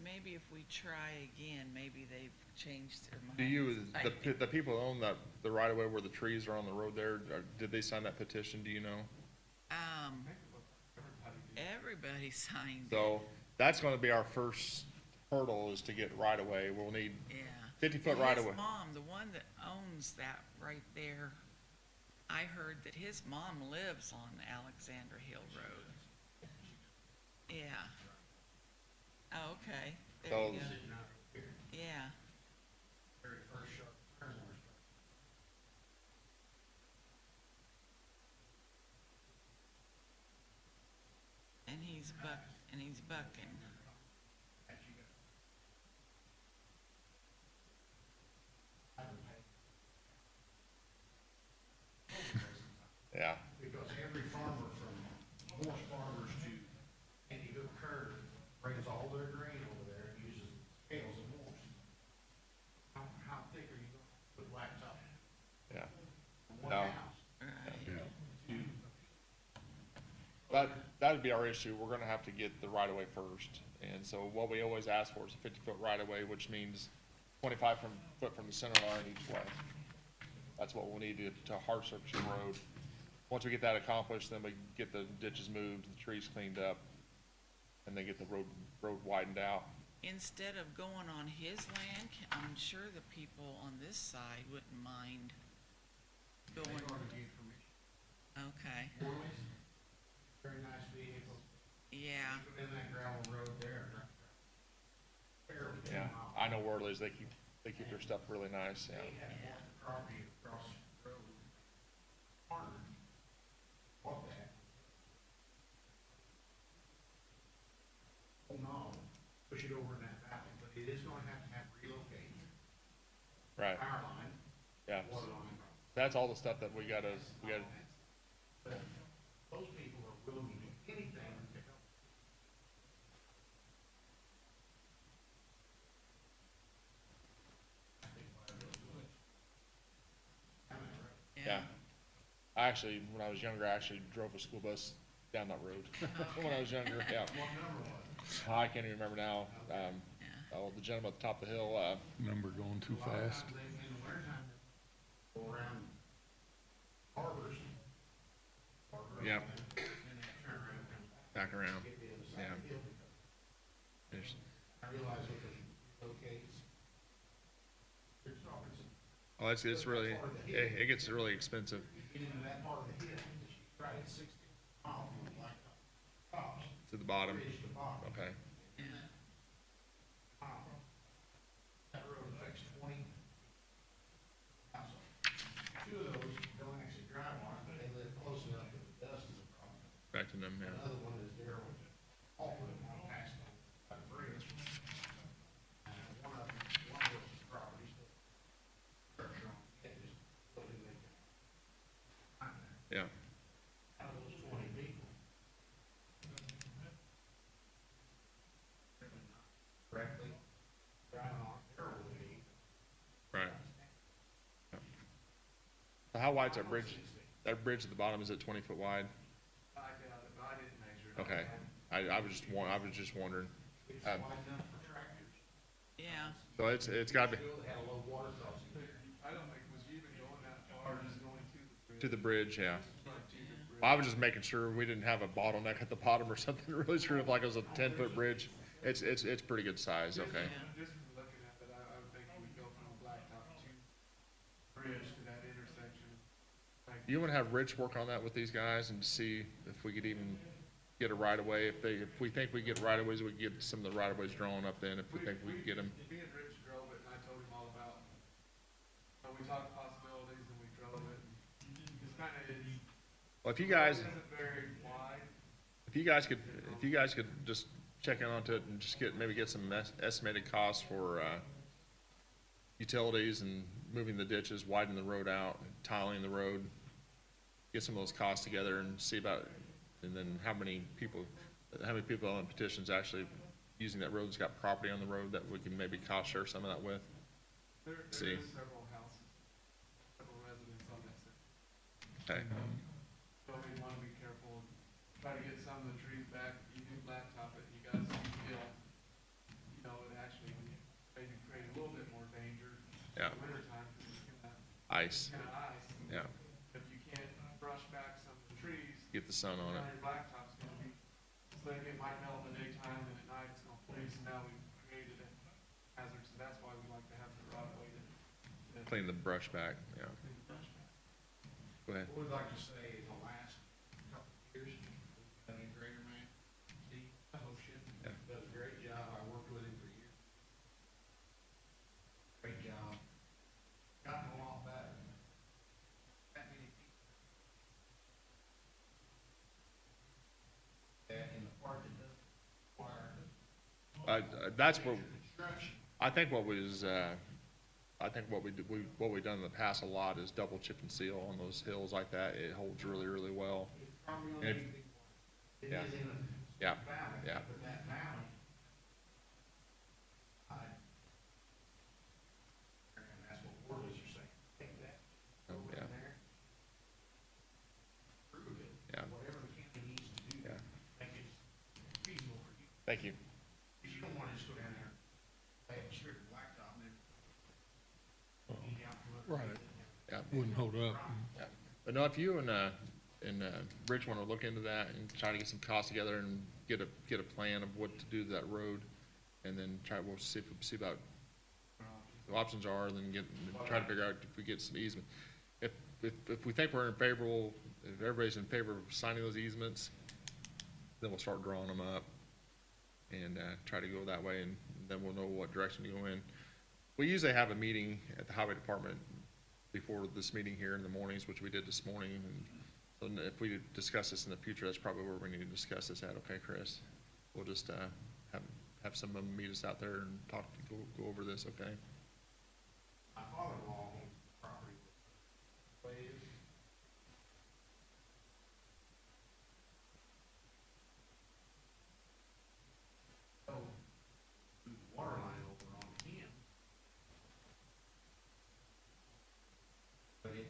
Maybe if we try again, maybe they've changed their minds. Do you, I think. the people who own the right of way where the trees are on the road there, did they sign that petition? Do you know? Everybody signed it. So that's going to be our first hurdle, is to get right of way. We'll need Yeah. 50-foot And right of way. his mom, the one that owns that right there, I heard that his mom lives on Alexander Hill Road. Yeah. Oh, okay. There So- you go. Yeah. And he's bucking. Yeah. Because every farmer from Morse Farmers to Andy Hook Curve brings all their grain over there and uses scales of Morse. How thick are you gonna put blacktop? Yeah. One No. house. Right. That'd be our issue. We're gonna have to get the right of way first. And so what we always ask for is a 50-foot right of way, which means 25-foot from the center line each way. That's what we'll need to hard surface the road. Once we get that accomplished, then we get the ditches moved, the trees cleaned up, and then get the road widened out. Instead of going on his land, I'm sure the people on this side wouldn't mind going. They're gonna give permission. Okay. Morley's, very nice vehicle. Yeah. In that gravel road there. Barely 10 Yeah, miles. I know Worley's, they keep their stuff really nice, yeah. They had bought the property across the road. Farmer bought that. Oh, no, push it over in that valley, but it is gonna have to relocate. Right, Power line, yeah. water line. That's all the stuff that we gotta, But those people are willing to do anything to help. I think liability would. Am I right? yeah. I actually, when I was younger, I actually drove a school bus down that road. When I was younger, yeah. What number was it? I can't even remember now. Oh, the gentleman at the top of the hill, Number going too A lot of fast. times they, in the wintertime, they go around harbors. Yep. And then turn around and come back around, get the other side yeah. of the hill because There's- I I realize it relocates. Oh, it's really, it gets really expensive. Get into that part of the hill, right at 16 miles from the blacktop. Tops, To the bottom. bridge to bottom. Okay. That road affects 20 households. Two of those don't actually drive on it, but they live close enough that the dust is a problem. Affecting them, yeah. Another one is there with Alfred, out past the bridge. One of those properties, structure on the edge, building they can. Find that. Yeah. Out of those 20 people. Correctly, driving on their would be. Right. Yeah. So how wide's that bridge? That bridge at the bottom, is it 20 foot wide? I doubt it, but I didn't measure it. Okay. I was just wondering. It's Um, wide enough for tractors. Yeah, So it's gotta be Still, they had a low water crossing there. I don't think, was you even going that far, just going to the bridge, yeah. yeah. I was just making sure we didn't have a bottleneck at the bottom or something, really screwed up like it was a 10 foot bridge. It's pretty good size, okay. Just from looking at it, I would think you would go from the blacktop to bridge to that intersection. Like, You wanna have Rich work on that with these guys and see if we could even get a right of way. If we think we get right of ways, we can get some of the right of ways drawn up then, if we think we can get them. Me and Rich drove it, and I told him all about, we talked possibilities, and we drove it. It's kinda, Well, if you guys, it isn't very wide. if you guys could just check in onto it and just maybe get some estimated costs for, utilities and moving the ditches, widening the road out, tiling the road, get some of those costs together and see about, and then how many people on petitions actually using that road that's got property on the road that we can maybe cost share some of that with. There See. is several houses, several residents on that side. Okay, So we wanna be careful, try to get some of the trees back. You do blacktop it, you gotta see hill. You know, it actually maybe create a little bit more danger in Yeah. the wintertime, because it's gonna, ice, ice. yeah, If you can't brush back some of the trees, get the sun on now it. your blacktop's gonna be, it's like it might melt in the daytime, and at night it's gonna freeze, and now we've created a hazard, so that's why we like to have the right way to Clean the brush back, yeah. clean the brush back. Go ahead. What we'd like to say in the last couple of years, we've done a greater man, Steve Ocean, Yeah. does a great job. I worked with him for years. Great job. Gotten a lot better. That many people. That in the part that doesn't require That's what, construction. I think what was, I think what we've done in the past a lot is double chip and seal on those hills like that. It holds really, really well. It's probably And if- only, it yeah. is in a Yeah, valley, yeah. but that valley, and that's what Worley's are saying, take that, go Oh, in yeah. there, prove it, Yeah. whatever the county needs to do, Yeah. make it feasible for you, Thank you. because you don't wanna just go down there, lay a strip of blacktop and then eat out from under. Right. Yeah. Wouldn't hold up. Yeah. But no, if you and Rich want to look into that and try to get some costs together and get a plan of what to do to that road, and then we'll see about the options are, and then try to figure out if we get some easement. If we think we're in favorable, if everybody's in favor of signing those easements, then we'll start drawing them up and try to go that way, and then we'll know what direction to go in. We usually have a meeting at the highway department before this meeting here in the mornings, which we did this morning, and so if we discuss this in the future, that's probably where we need to discuss this at, okay, Chris? We'll just, have some of them meet us out there and go over this, okay? My father-in-law owns property with Wave. So, the water line over on him. But it,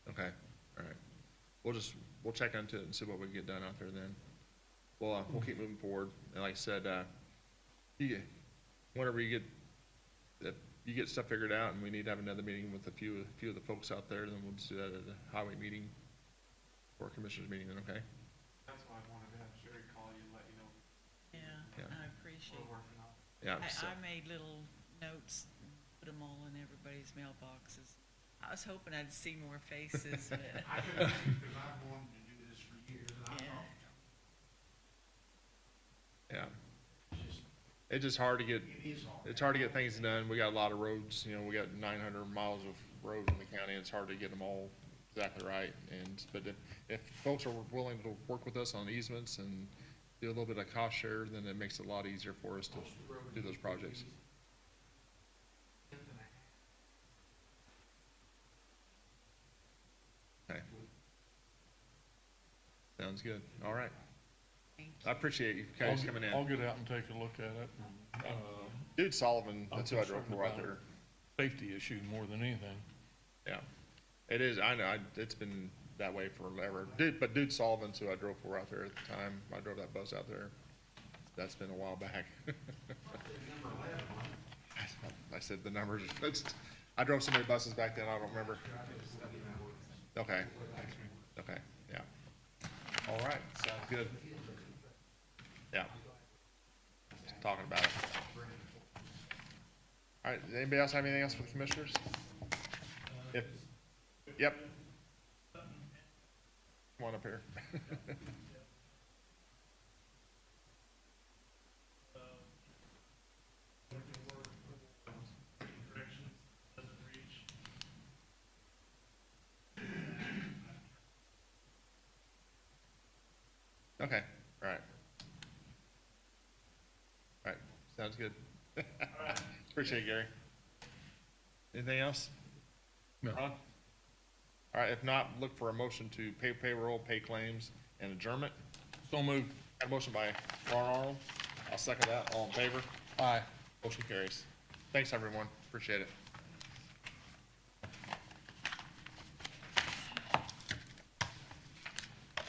Okay, all right. We'll check into it and see what we can get done out there then. We'll keep moving forward, and like I said, whenever you get stuff figured out, and we need to have another meeting with a few of the folks out there, then we'll just do that at the highway meeting, or commissioners meeting then, okay? That's why I wanted to have Sherry call you, and let appreciate it. Yeah, so, I made little notes, and put them all in everybody's mailboxes. I was hoping I'd see more faces, but I couldn't see because I've wanted to do this for years, and I Yeah. thought, yeah. it's just, It's just hard to get, it is hard. it's hard to get things done. We got a lot of roads, you know, we got 900 miles of road in the county. It's hard to get them all exactly right. And, but if folks are willing to work with us on easements and do a little bit of cost share, then it makes it a lot easier for us to do those projects. Okay. Sounds good. All right. thank I appreciate you guys coming in. I'll get out and take a look at it. Dude Sullivan, I'm that's who I drove concerned for out about there. Safety issue more than anything. Yeah, it is. I know. It's been that way forever. Dude Sullivan's who I drove for out there at the time. I drove that bus out there. That's been a while back. I said the numbers. I drove so many buses back then. I don't remember. Okay. Okay. Yeah. All right. Sounds good. Yeah. Just talking about it. All right. Anybody else have anything else for the commissioners? Yep. Come on up here. Okay, all right. All right, sounds good. Appreciate it, Gary. Anything else? No. Ron? All right, if not, look for a motion to pay payroll, pay claims, and adjournment. So moved. Got a motion by Ron Arnold. I'll second that. All in favor? Aye. Motion carries. Thanks, everyone. Appreciate it.